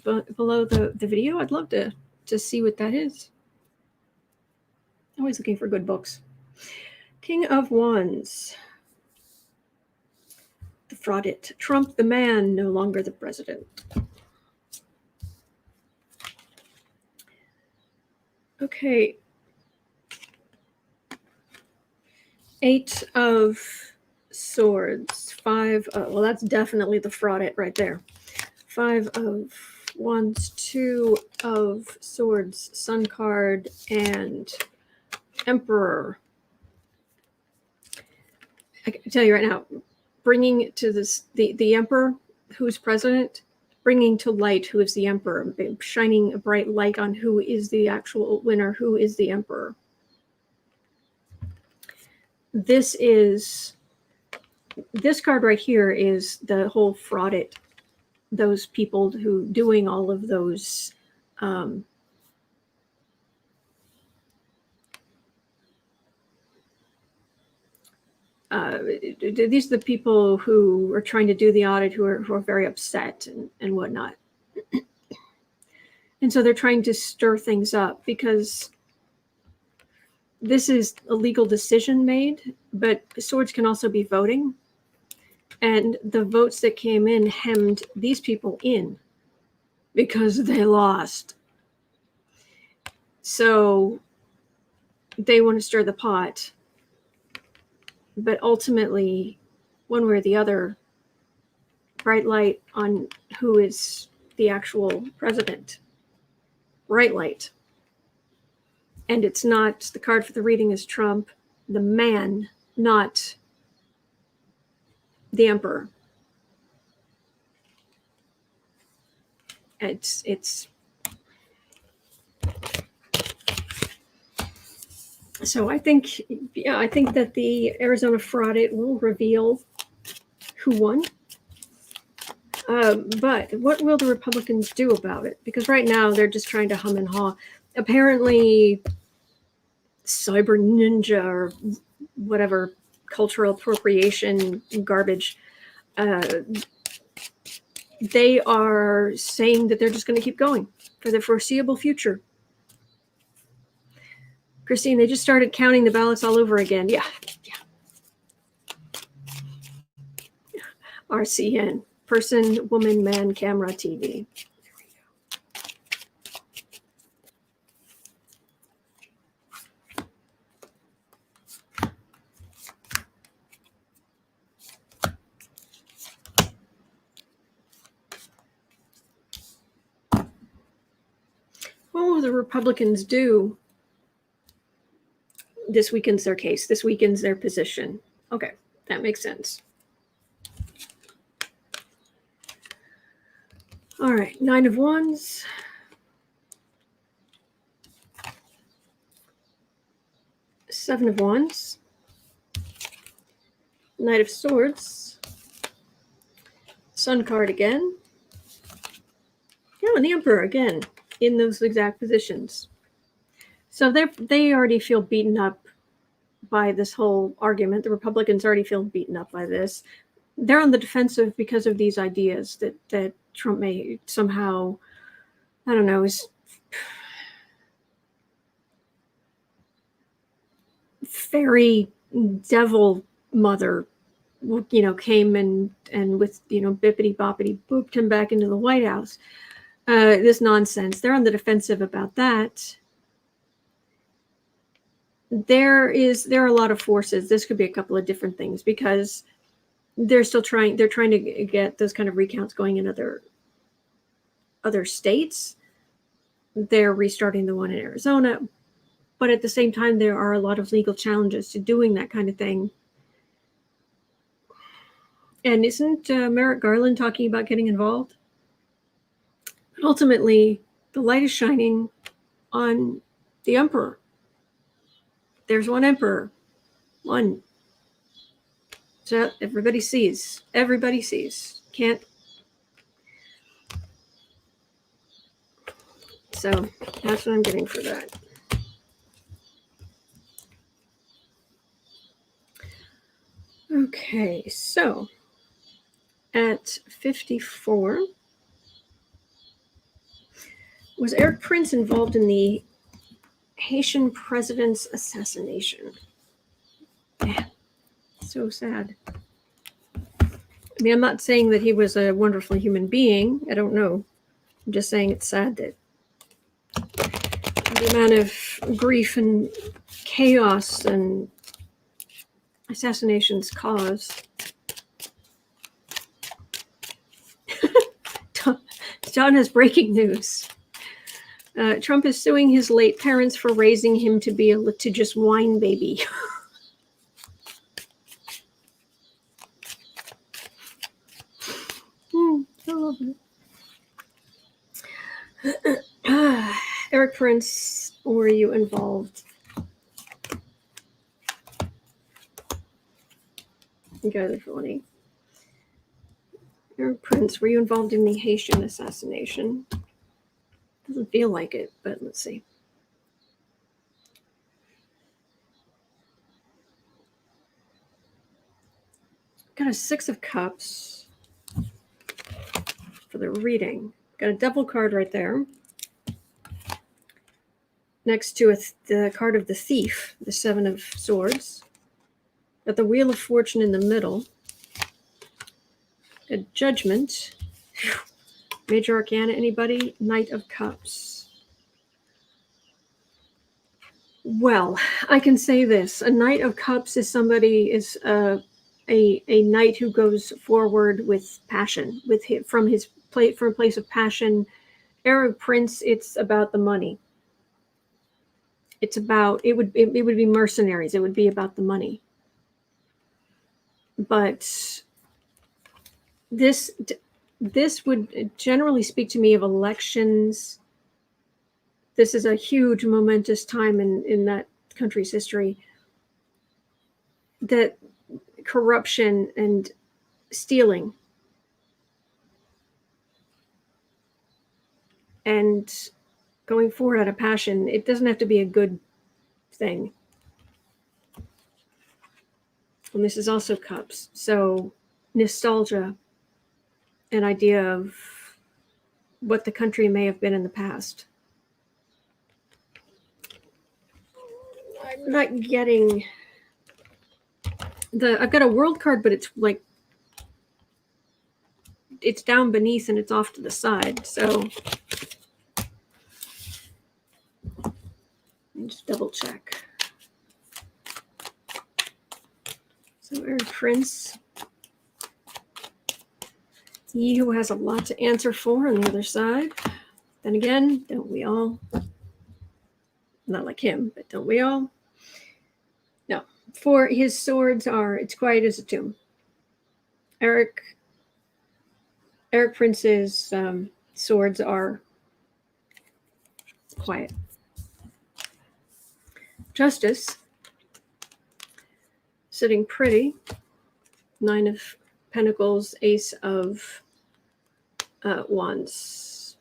below the video? I'd love to see what that is. Always looking for good books. King of Wands. The fraudit. Trump the man, no longer the president. Okay. 8 of Swords. 5. Well, that's definitely the fraudit right there. 5 of Wands. 2 of Swords. Sun card and Emperor. I can tell you right now, bringing to this the Emperor, who's president, bringing to light who is the Emperor, shining a bright light on who is the actual winner, who is the Emperor. This card right here is the whole fraudit, those people who doing all of those These are the people who are trying to do the audit who are very upset and whatnot. And so they're trying to stir things up because this is a legal decision made, but swords can also be voting. And the votes that came in hemmed these people in because they lost. So they want to stir the pot. But ultimately, one way or the other, bright light on who is the actual president. Bright light. And it's not, the card for the reading is Trump, the man, not the emperor. It's so I think that the Arizona fraudit will reveal who won. But what will the Republicans do about it? Because right now they're just trying to hum and haw. Apparently, cyber ninja or whatever cultural appropriation garbage, they are saying that they're just going to keep going for the foreseeable future. Christine, they just started counting the ballots all over again. Yeah. RCN, person, woman, man, camera, TV. What will the Republicans do? This weakens their case. This weakens their position. Okay, that makes sense. All right, 9 of Wands. Seven of Wands. Knight of Swords. Sun card again. Yeah, and the Emperor again in those exact positions. So they already feel beaten up by this whole argument. The Republicans already feel beaten up by this. They're on the defensive because of these ideas that Trump may somehow, I don't know, is fairy devil mother, came and with, bippity boppity booped him back into the White House. This nonsense. They're on the defensive about that. There are a lot of forces. This could be a couple of different things because they're trying to get those kind of recounts going in other states. They're restarting the one in Arizona, but at the same time, there are a lot of legal challenges to doing that kind of thing. And isn't Merrick Garland talking about getting involved? But ultimately, the light is shining on the Emperor. There's one Emperor. One. So everybody sees. Everybody sees. Can't. So that's what I'm getting for that. Okay, so at 54, was Eric Prince involved in the Haitian president's assassination? Yeah, so sad. I mean, I'm not saying that he was a wonderful human being. I don't know. I'm just saying it's sad that the amount of grief and chaos and assassinations caused. John has breaking news. Trump is suing his late parents for raising him to be a litigious wine baby. I love it. Eric Prince, were you involved? You guys are funny. Eric Prince, were you involved in the Haitian assassination? Doesn't feel like it, but let's see. got a 6 of Cups for the reading. Got a Devil card right there. Next to it, the card of the Thief, the 7 of Swords. Got the Wheel of Fortune in the middle. A Judgment. Major Arcana, anybody? Knight of Cups. Well, I can say this. A Knight of Cups is somebody, is a knight who goes forward with passion, from a place of passion. Arab Prince, it's about the money. It's about, it would be mercenaries. It would be about the money. But this would generally speak to me of elections. This is a huge momentous time in that country's history. That corruption and stealing and going forward out of passion, it doesn't have to be a good thing. And this is also Cups. So nostalgia, an idea of what the country may have been in the past. I'm not getting I've got a World card, but it's like, it's down beneath and it's off to the side. So let me just double check. So Arab Prince, he who has a lot to answer for on the other side. Then again, don't we all? Not like him, but don't we all? No. For his swords are, it's quiet as a tomb. Eric Prince's swords are quiet. Justice, sitting pretty. 9 of Pentacles, Ace of Wands.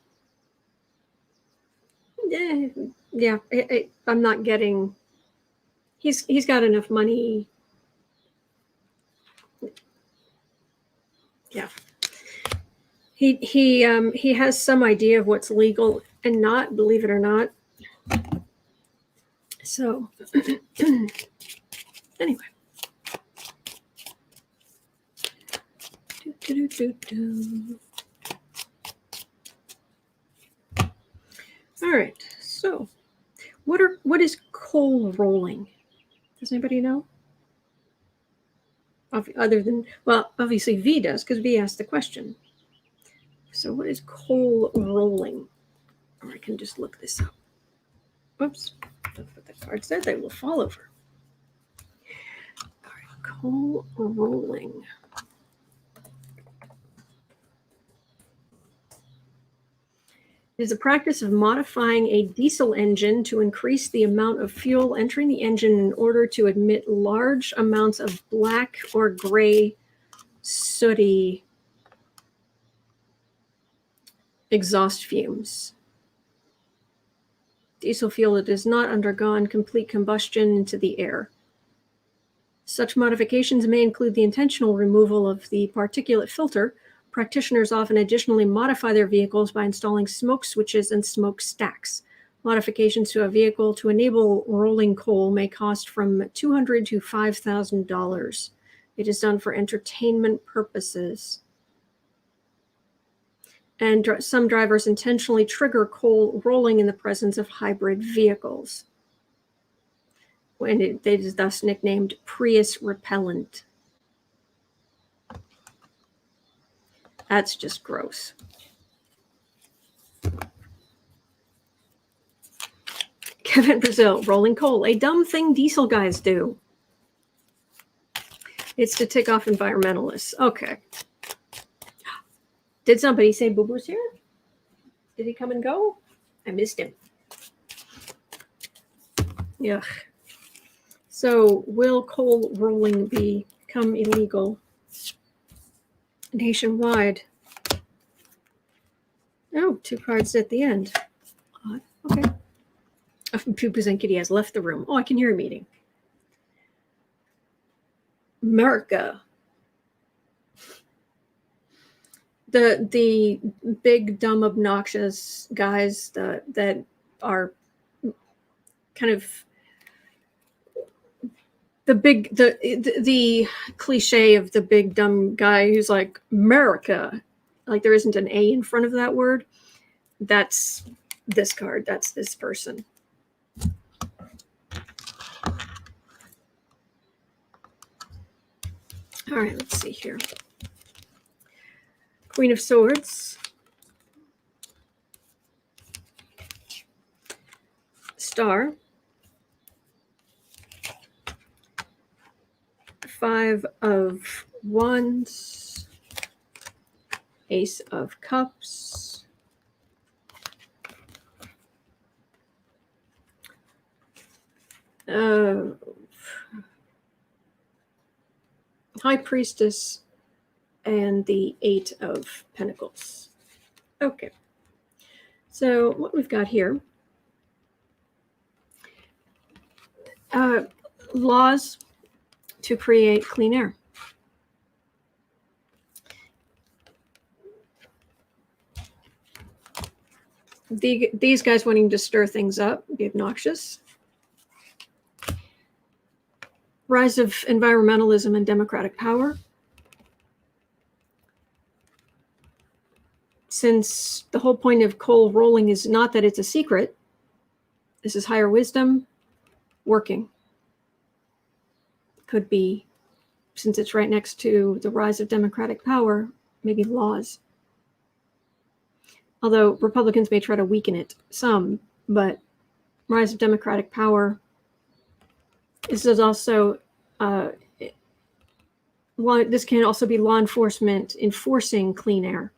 Yeah, I'm not getting. He's got enough money. Yeah. He has some idea of what's legal and not, believe it or not. So anyway. All right. So what is coal rolling? Does anybody know? Other than, well, obviously V does, because V asked the question. So what is coal rolling? Or I can just look this up. Whoops. That's what the card said. They will fall over. All right. Coal rolling. It is a practice of modifying a diesel engine to increase the amount of fuel entering the engine in order to emit large amounts of black or gray, sooty exhaust fumes. Diesel fuel that has not undergone complete combustion into the air. Such modifications may include the intentional removal of the particulate filter. Practitioners often additionally modify their vehicles by installing smoke switches and smoke stacks. Modifications to a vehicle to enable rolling coal may cost from $200 to $5,000. It is done for entertainment purposes. And some drivers intentionally trigger coal rolling in the presence of hybrid vehicles. And it is thus nicknamed Prius repellent. That's just gross. Kevin Brazil, rolling coal, a dumb thing diesel guys do. It's to tick off environmentalists. Okay. Did somebody say Boo Boo's here? Did he come and go? I missed him. Yuck. So will coal rolling become illegal nationwide? Oh, 2 cards at the end. Okay. Poo-Poo's and Kitty has left the room. Oh, I can hear a meeting. America. the big, dumb, obnoxious guys that are kind of the cliche of the big dumb guy who's like America, like there isn't an A in front of that word. That's this card. That's this person. All right, let's see here. Queen of Swords. Star. 5 of Wands. Ace of Cups. High Priestess and the 8 of Pentacles. Okay. So what we've got here, laws to create clean air. These guys wanting to stir things up, be obnoxious. Rise of environmentalism and democratic power. Since the whole point of coal rolling is not that it's a secret, this is higher wisdom working. Could be, since it's right next to the rise of democratic power, maybe laws. Although Republicans may try to weaken it some, but rise of democratic power. This is also, this can also be law enforcement enforcing clean air.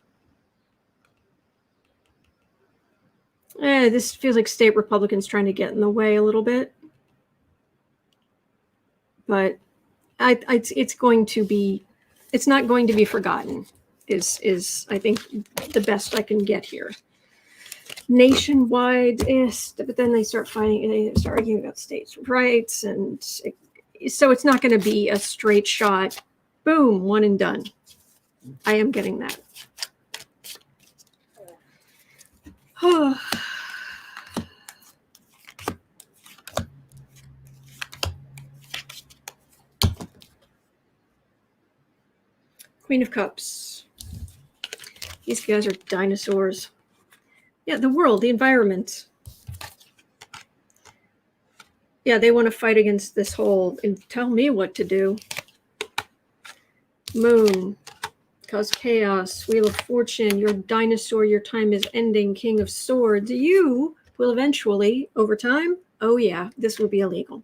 This feels like state Republicans trying to get in the way a little bit. But it's not going to be forgotten, is I think the best I can get here. Nationwide, but then they start arguing about states' rights, and so it's not going to be a straight shot, boom, one and done. I am getting that. Queen of Cups. These guys are dinosaurs. Yeah, the world, the environment. Yeah, they want to fight against this whole, and tell me what to do. Moon. Cause chaos. Wheel of Fortune. You're a dinosaur. Your time is ending. King of Swords. You will eventually, over time, oh yeah, this will be illegal.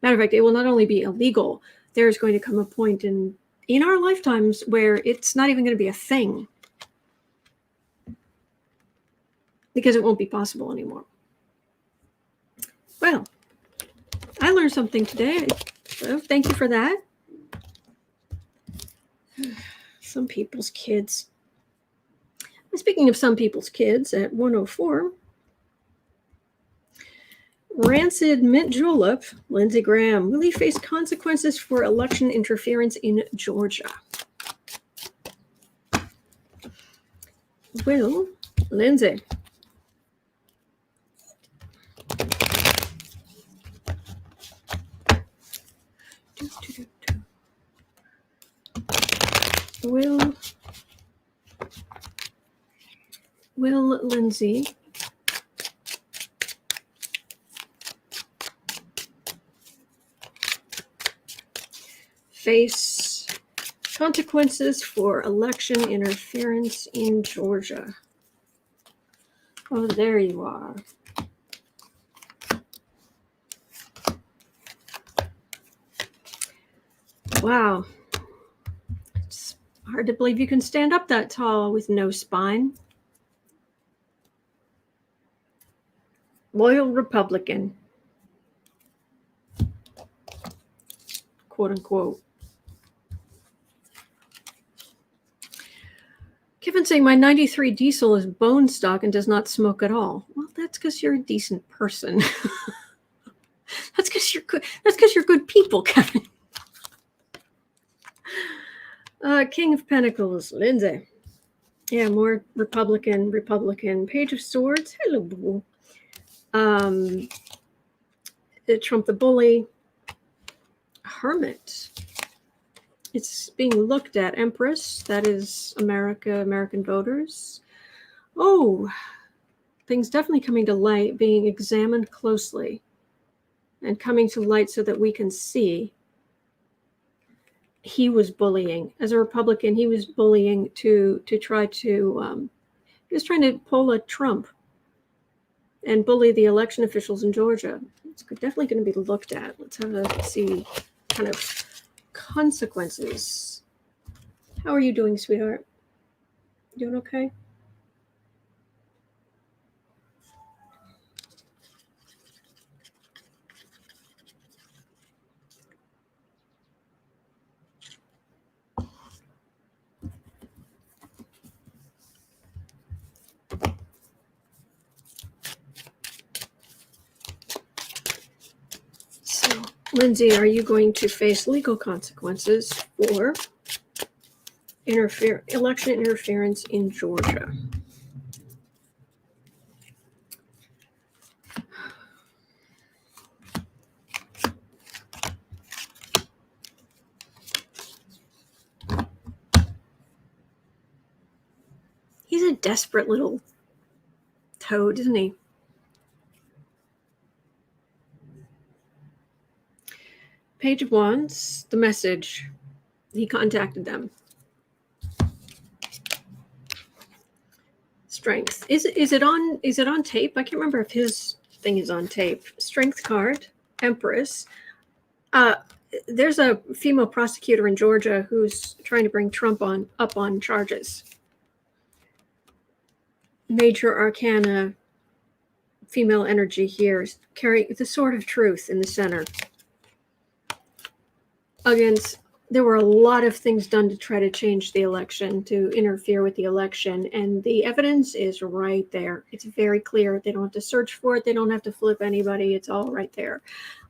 Matter of fact, it will not only be illegal, there's going to come a point in our lifetimes where it's not even going to be a thing. Because it won't be possible anymore. Well, I learned something today. So thank you for that. Some people's kids. Speaking of some people's kids, at 104, rancid mint julep, Lindsay Graham. Will he face consequences for election interference in Georgia? Will Lindsay. Will Lindsay face consequences for election interference in Georgia? Oh, there you are. Wow. It's hard to believe you can stand up that tall with no spine. Loyal Republican. Quote unquote. Kevin saying my 93 diesel is bone stock and does not smoke at all. Well, that's because you're a decent person. That's because you're good. That's because you're good people, Kevin. King of Pentacles, Lindsay. Yeah, more Republican. Page of Swords. Hello, boo. Trump the bully. Hermit. It's being looked at. Empress. That is American voters. Oh, things definitely coming to light, being examined closely and coming to light so that we can see. He was bullying. As a Republican, he was bullying to try to, he was trying to pull a Trump and bully the election officials in Georgia. It's definitely going to be looked at. Let's have a see kind of consequences. How are you doing, sweetheart? Doing okay? So, Lindsay, are you going to face legal consequences for election interference in Georgia? He's a desperate little toad, isn't he? Page of Wands, the message. He contacted them. Strength. Is it on tape? I can't remember if his thing is on tape. Strength card. Empress. There's a female prosecutor in Georgia who's trying to bring Trump up on charges. Major arcana, female energy here, carrying the sword of truth in the center. There were a lot of things done to try to change the election, to interfere with the election, and the evidence is right there. It's very clear. They don't have to search for it. They don't have to flip anybody. It's all right there.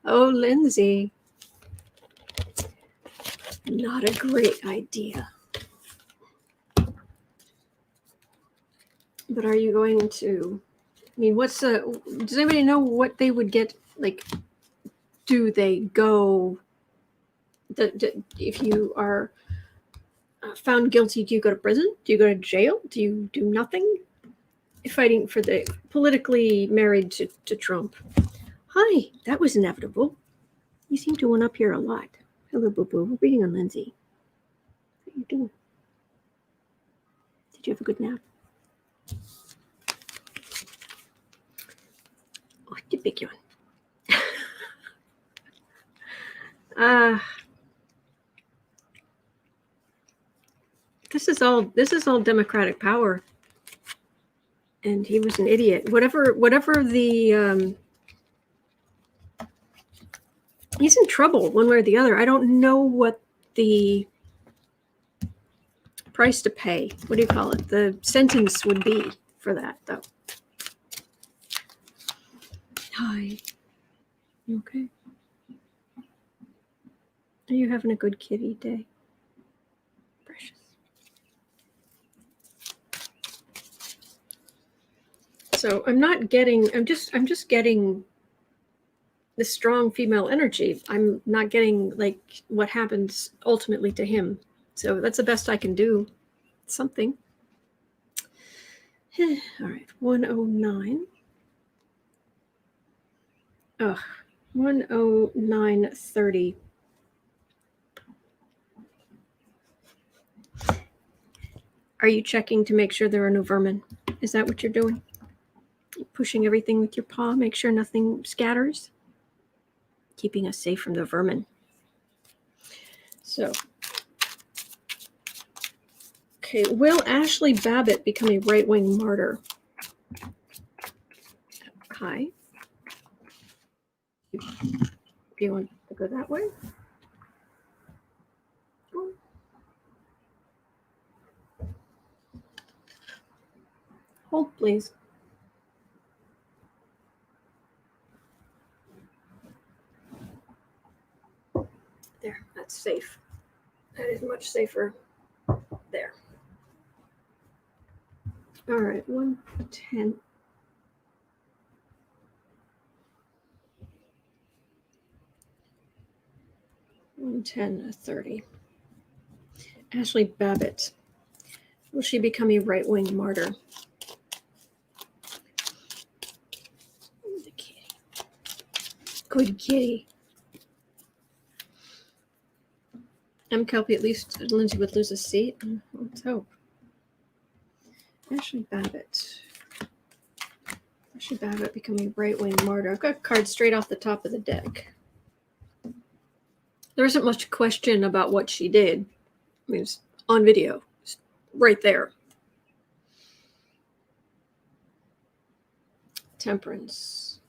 Oh, Lindsay. Not a great idea. But are you going to, I mean, does anybody know what they would get? Like, do they go, if you are found guilty, do you go to prison? Do you go to jail? Do you do nothing? Fighting for the politically married to Trump. Hi, that was inevitable. You seem to one up here a lot. Hello, boo-boo. We're reading on Lindsay. How are you doing? Did you have a good nap? Oh, the big one. This is all Democratic power, and he was an idiot. Whatever the he's in trouble one way or the other. I don't know what the price to pay. What do you call it? The sentence would be for that, though. Hi. You okay? Are you having a good kitty day? Precious. So I'm just getting the strong female energy. I'm not getting like what happens ultimately to him. So that's the best I can do. Something. All right, 109. Ugh, 109.30. Are you checking to make sure there are no vermin? Is that what you're doing? Pushing everything with your paw, make sure nothing scatters. Keeping us safe from the vermin. So, okay, will Ashli Babbitt become a right-wing martyr? Hi. Do you want to go that way? Hold, please. There, that's safe. That is much safer. There. All right, 110. $110, 30. Ashli Babbitt. Will she become a right-wing martyr? The kitty. Good kitty. M. Kelpie, at least Lindsay would lose a seat. Let's hope. Ashli Babbitt. Ashli Babbitt becoming a right-wing martyr. I've got cards straight off the top of the deck. There isn't much question about what she did. I mean, it's on video. It's right there. Temperance.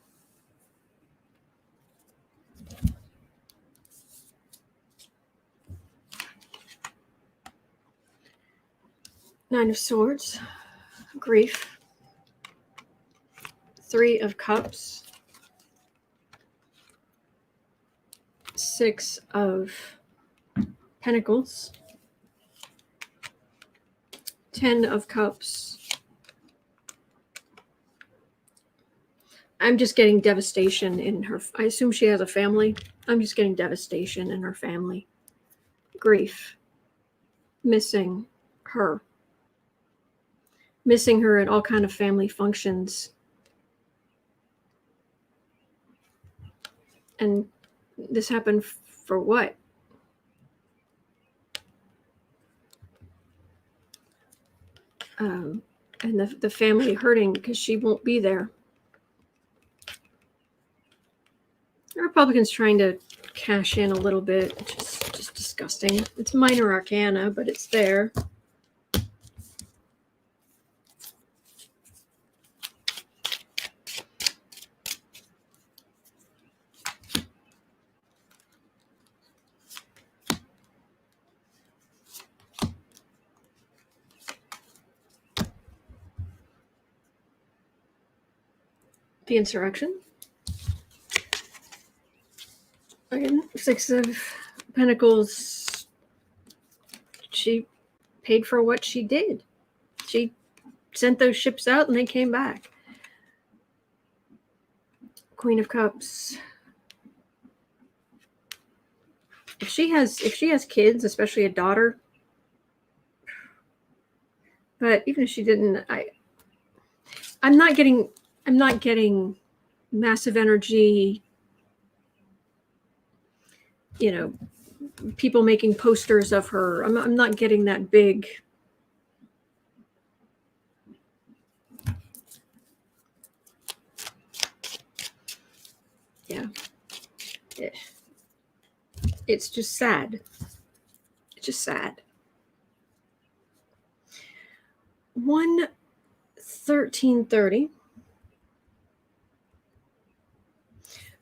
Nine of Swords. Grief. Three of Cups. Six of Pentacles. 10 of Cups. I'm just getting devastation in her. I assume she has a family. I'm just getting devastation in her family. Grief. Missing her. Missing her at all kind of family functions. And this happened for what? And the family hurting because she won't be there. The Republicans trying to cash in a little bit, which is just disgusting. It's minor arcana, but it's there. The insurrection. Again, Six of Pentacles. She paid for what she did. She sent those ships out and they came back. Queen of Cups. If she has kids, especially a daughter, but even if she didn't, I'm not getting massive energy, people making posters of her. I'm not getting that big. Yeah. It's just sad. It's just sad. 11330.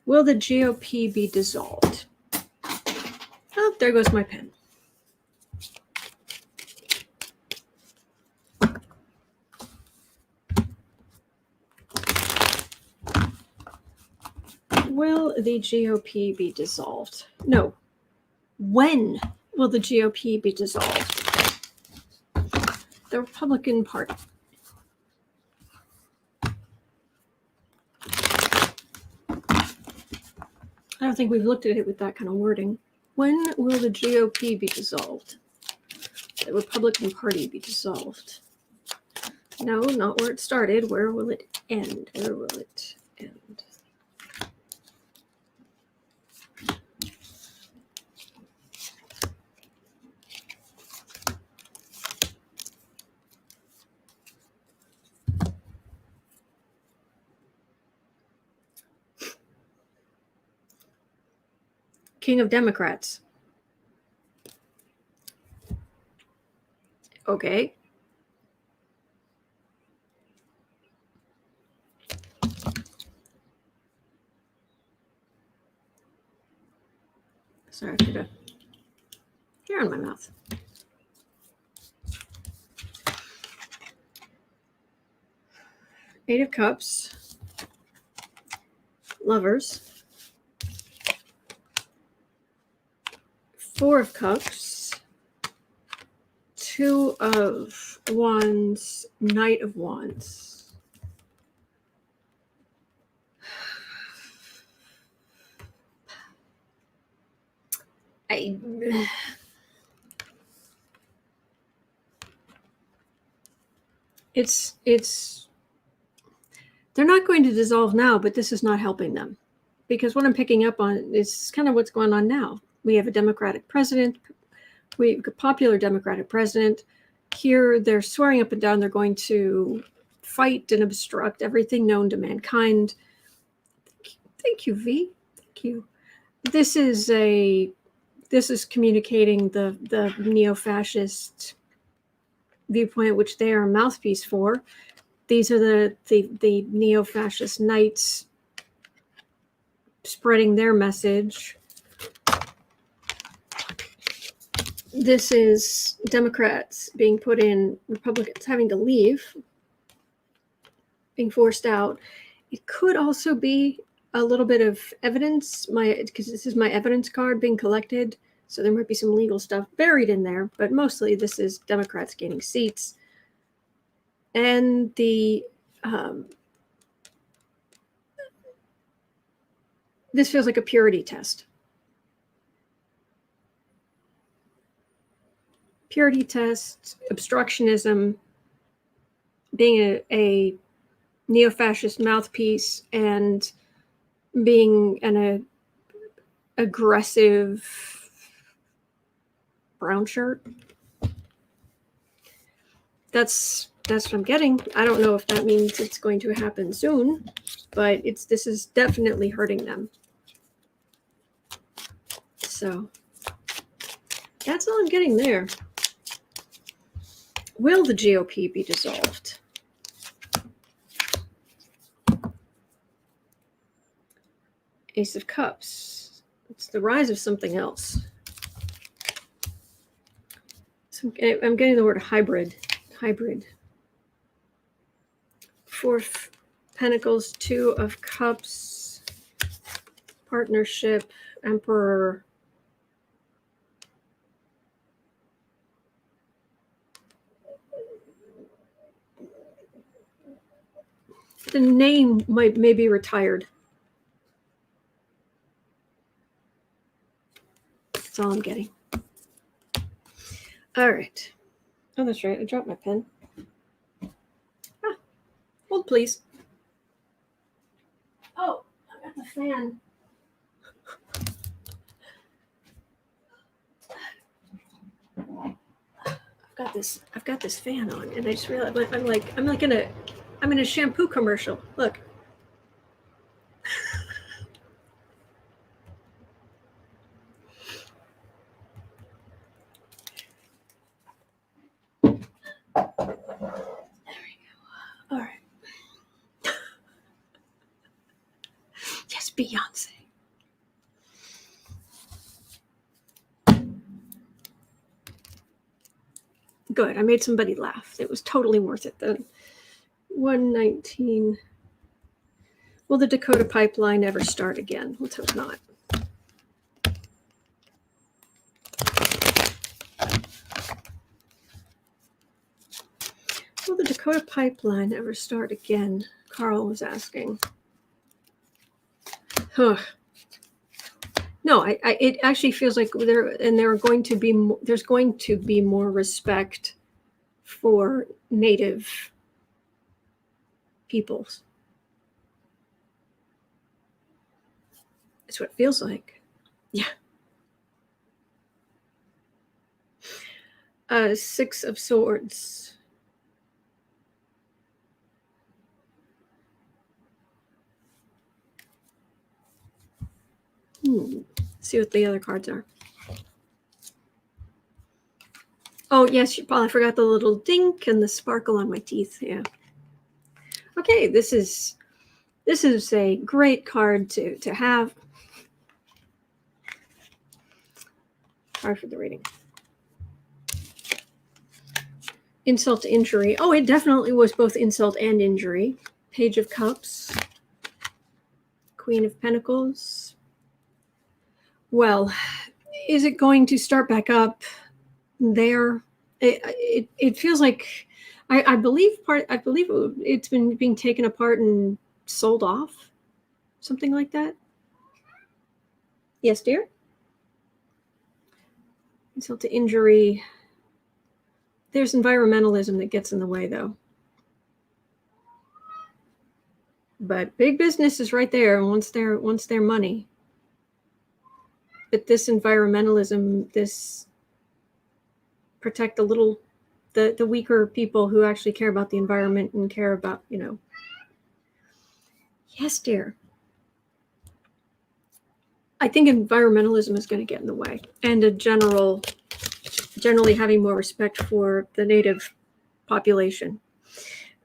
Will the GOP be dissolved? Oh, there goes my pen. Will the GOP be dissolved? No. When will the GOP be dissolved? The Republican Party. I don't think we've looked at it with that kind of wording. When will the GOP be dissolved? The Republican Party be dissolved? No, not where it started. Where will it end? Where will it end? King of Democrats. Okay. Sorry, I put a hair on my mouth. Eight of Cups. Lovers. Four of Cups. Two of Wands, Knight of Wands. It's they're not going to dissolve now, but this is not helping them, because what I'm picking up on is kind of what's going on now. We have a Democratic president, a popular Democratic president. Here they're swearing up and down they're going to fight and obstruct everything known to mankind. Thank you, V. Thank you. This is communicating the neo-fascist viewpoint, which they are a mouthpiece for. These are the neo-fascist knights spreading their message. This is Democrats being put in, Republicans having to leave, being forced out. It could also be a little bit of evidence, because this is my evidence card being collected, so there might be some legal stuff buried in there, but mostly this is Democrats gaining seats. And this feels like a purity test. Purity test, obstructionism, being a neo-fascist mouthpiece, and being an aggressive brown shirt. That's what I'm getting. I don't know if that means it's going to happen soon, but this is definitely hurting them. So that's all I'm getting there. Will the GOP be dissolved? Ace of Cups. It's the rise of something else. So I'm getting the word hybrid. Hybrid. Four of Pentacles, Two of Cups, partnership, Emperor. The name may be retired. That's all I'm getting. All right. Oh, that's right. I dropped my pen. Hold, please. Oh, I got the fan. I've got this fan on, and I just realized I'm in a shampoo commercial. Look. There we go. All right. Yes, Beyonce. Good. I made somebody laugh. It was totally worth it then. 119. Will the Dakota pipeline ever start again? Let's hope not. Will the Dakota pipeline ever start again? Carl was asking. Huh. No, it actually feels like there's going to be more respect for Native peoples. That's what it feels like. Yeah. Six of Swords. See what the other cards are. Oh, yes, Paul, I forgot the little dink and the sparkle on my teeth. Yeah. Okay, this is a great card to have. Card for the reading. Insult to injury. Oh, it definitely was both insult and injury. Page of Cups. Queen of Pentacles. Well, is it going to start back up there? It feels like I believe it's been being taken apart and sold off, something like that. Yes, dear. Insult to injury. There's environmentalism that gets in the way, though. But big business is right there once their money. But this environmentalism, this protect the weaker people who actually care about the environment and care about, Yes, dear. I think environmentalism is going to get in the way, and generally having more respect for the native population.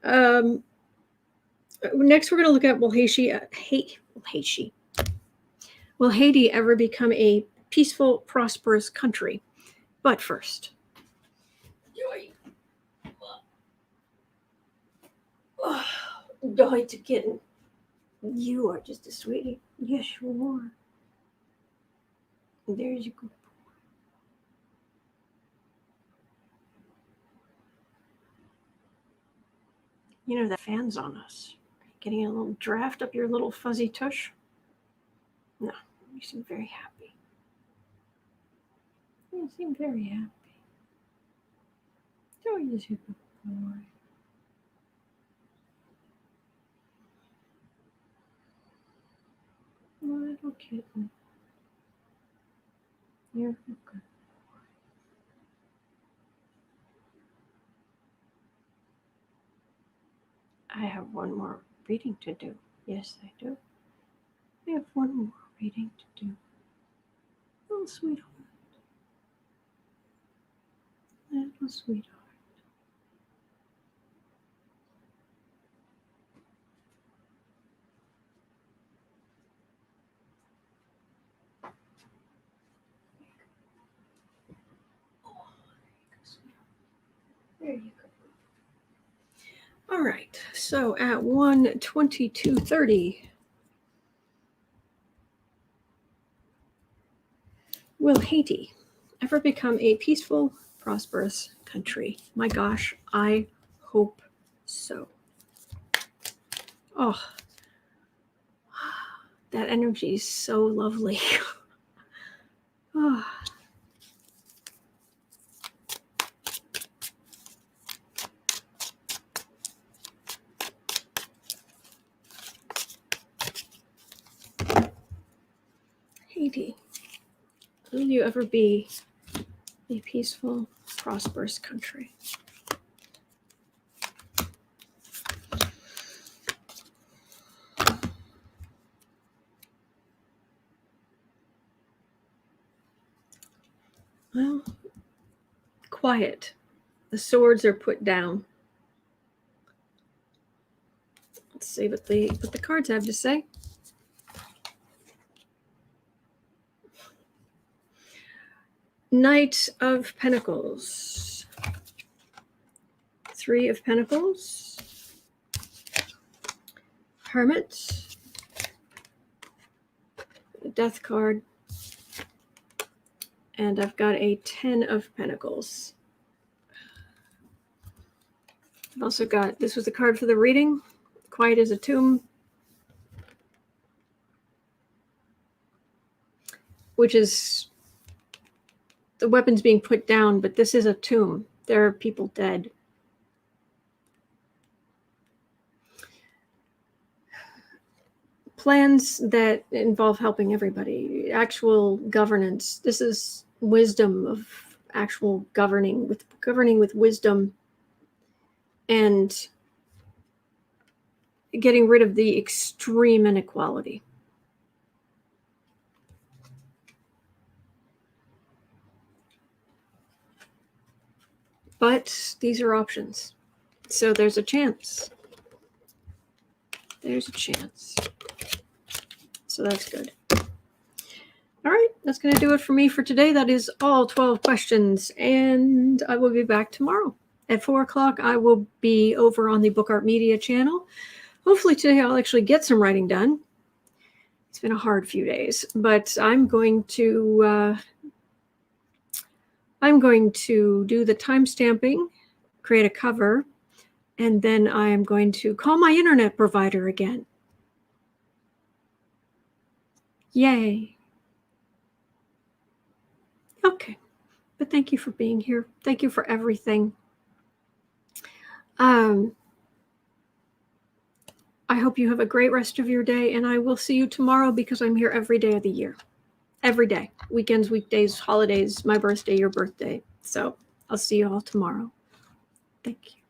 Next, we're going to look at will Haiti ever become a peaceful, prosperous country? But first, Deutsche kitten, you are just a sweetie. Yes, you are. There's your good boy. The fan's on us. Getting a little draft up your little fuzzy tush? No, you seem very happy. You seem very happy. Oh, you're a good boy. Little kitten. You're a good boy. I have one more reading to do. Yes, I do. I have one more reading to do. Little sweetheart. Little sweetheart. There you go. All right. So at 1:22:30, will Haiti ever become a peaceful, prosperous country? My gosh, I hope so. Oh, that energy is so lovely. Oh. Haiti, will you ever be a peaceful, prosperous country? Well, quiet. The swords are put down. Let's see what the cards have to say. Knight of Pentacles. 3 of Pentacles. Hermit. The Death card. And I've got a 10 of Pentacles. I've also got, this was the card for the reading. Quiet as a tomb. Which is the weapons being put down, but this is a tomb. There are people dead. Plans that involve helping everybody. Actual governance. This is wisdom of actual governing with wisdom and getting rid of the extreme inequality. But these are options. So there's a chance. There's a chance. So that's good. All right, that's going to do it for me for today. That is all 12 questions, and I will be back tomorrow. At 4 o'clock, I will be over on the Book Art Media channel. Hopefully today I'll actually get some writing done. It's been a hard few days, but I'm going to I'm going to do the timestamping, create a cover, and then I am going to call my internet provider again. Yay. Okay. But thank you for being here. Thank you for everything. I hope you have a great rest of your day, and I will see you tomorrow because I'm here every day of the year. Every day. Weekends, weekdays, holidays, my birthday, your birthday. So I'll see you all tomorrow. Thank you.